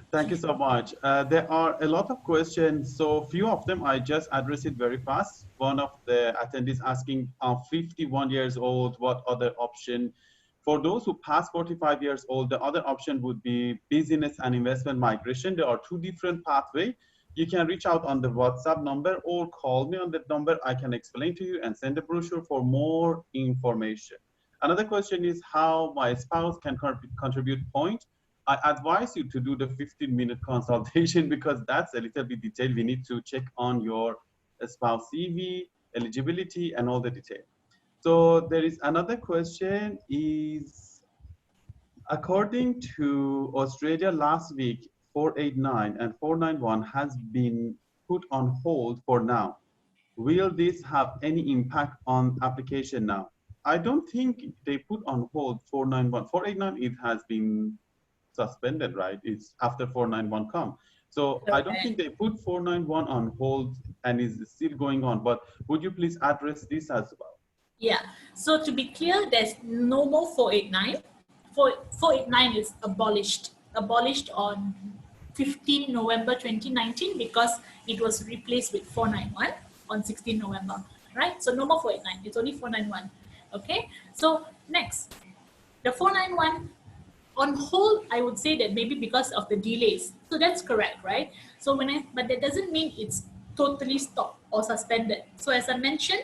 A: Thank you so much. There are a lot of questions. So few of them, I just address it very fast. One of the attendees asking, I'm 51 years old, what other option? For those who pass 45 years old, the other option would be business and investment migration. There are two different pathways. You can reach out on the WhatsApp number or call me on that number. I can explain to you and send a brochure for more information. Another question is how my spouse can contribute points. I advise you to do the 15-minute consultation because that's a little bit detailed. We need to check on your spouse CV, eligibility, and all the detail. So there is another question is, according to Australia last week, 489 and 491 has been put on hold for now. Will this have any impact on application now? I don't think they put on hold 491. 489, it has been suspended, right? It's after 491 come. So I don't think they put 491 on hold and is still going on, but would you please address this as well?
B: Yeah, so to be clear, there's no more 489. 489 is abolished on 15 November 2019 because it was replaced with 491 on 16 November, right? So no more 489, it's only 491, okay? So next, the 491, on hold, I would say that maybe because of the delays. So that's correct, right? So but that doesn't mean it's totally stopped or suspended. So as I mentioned,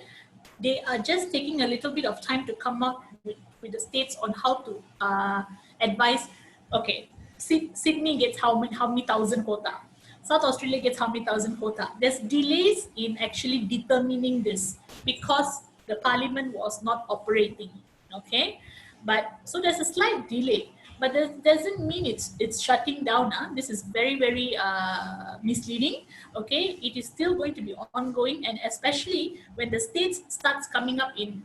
B: they are just taking a little bit of time to come up with the states on how to advise. Okay, Sydney gets how many thousand quota. South Australia gets how many thousand quota. There's delays in actually determining this because the parliament was not operating. Okay, but so there's a slight delay. But that doesn't mean it's shutting down. This is very, very misleading. Okay, it is still going to be ongoing, and especially when the states starts coming up in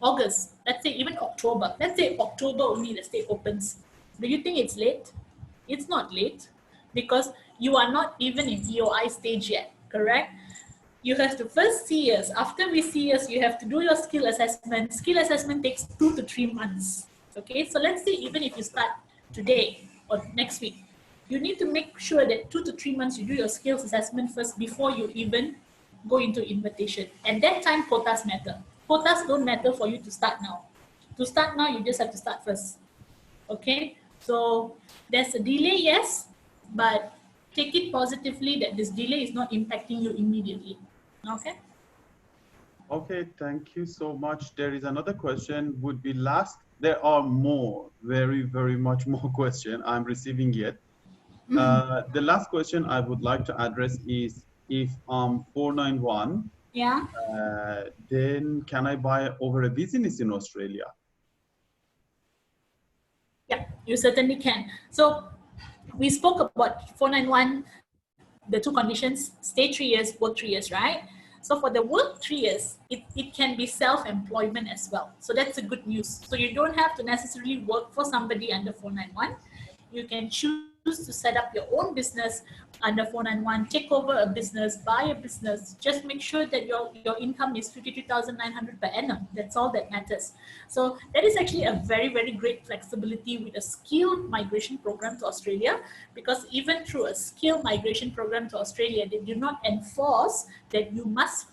B: August, let's say even October. Let's say October only the state opens. Do you think it's late? It's not late because you are not even in EOI stage yet, correct? you have to first see us. After we see us, you have to do your skill assessment. Skill assessment takes 2 to 3 months. Okay, so let's say even if you start today or next week, you need to make sure that 2 to 3 months you do your skills assessment first before you even go into invitation. At that time, quotas matter. Quotas don't matter for you to start now. To start now, you just have to start first. Okay, so there's a delay, yes, but take it positively that this delay is not impacting you immediately. Okay.
A: Okay, thank you so much. There is another question, would be last. There are more, very much more question I'm receiving yet. The last question I would like to address is, if I'm 491,
B: Yeah.
A: then can I buy over a business in Australia?
B: Yeah, you certainly can. So we spoke about 491, the 2 conditions, stay 3 years, work 3 years, right? So for the work 3 years, it can be self-employment as well. So that's a good news. So you don't have to necessarily work for somebody under 491. You can choose to set up your own business under 491, take over a business, buy a business. Just make sure that your income is 53,900 per annum. That's all that matters. So that is actually a very great flexibility with a skilled migration program to Australia, because even through a skilled migration program to Australia, they do not enforce that you must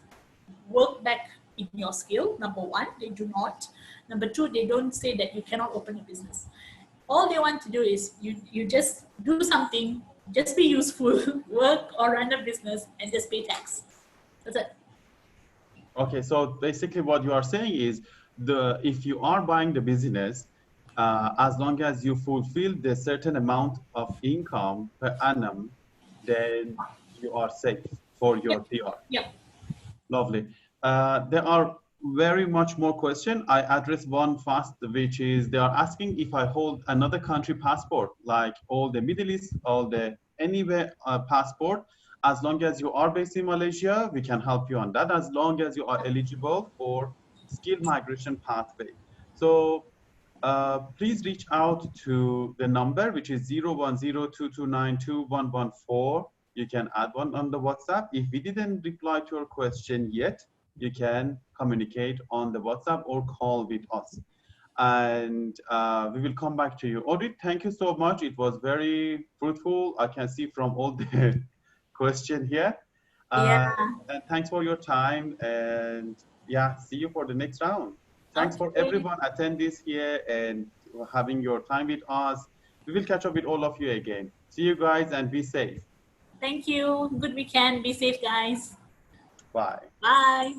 B: work back in your skill. Number one, they do not. Number two, they don't say that you cannot open a business. All they want to do is you just do something, just be useful, work or run a business, and just pay tax. That's it.
A: Okay, so basically what you are saying is, if you are buying the business, as long as you fulfill the certain amount of income per annum, then you are safe for your PR.
B: Yep.
A: Lovely. There are very much more questions. I address one fast, which is they are asking if I hold another country passport, like all the Middle East, all the anywhere passport. As long as you are based in Malaysia, we can help you on that, as long as you are eligible for skilled migration pathway. So please reach out to the number, which is 01022921114. You can add one on the WhatsApp. If we didn't reply to your question yet, you can communicate on the WhatsApp or call with us. And we will come back to you. Audit, thank you so much. It was very fruitful. I can see from all the question here.
B: Yeah.
A: And thanks for your time. And yeah, see you for the next round. Thanks for everyone attending this here and having your time with us. We will catch up with all of you again. See you guys and be safe.
B: Thank you. Good weekend. Be safe, guys.
A: Bye.
B: Bye.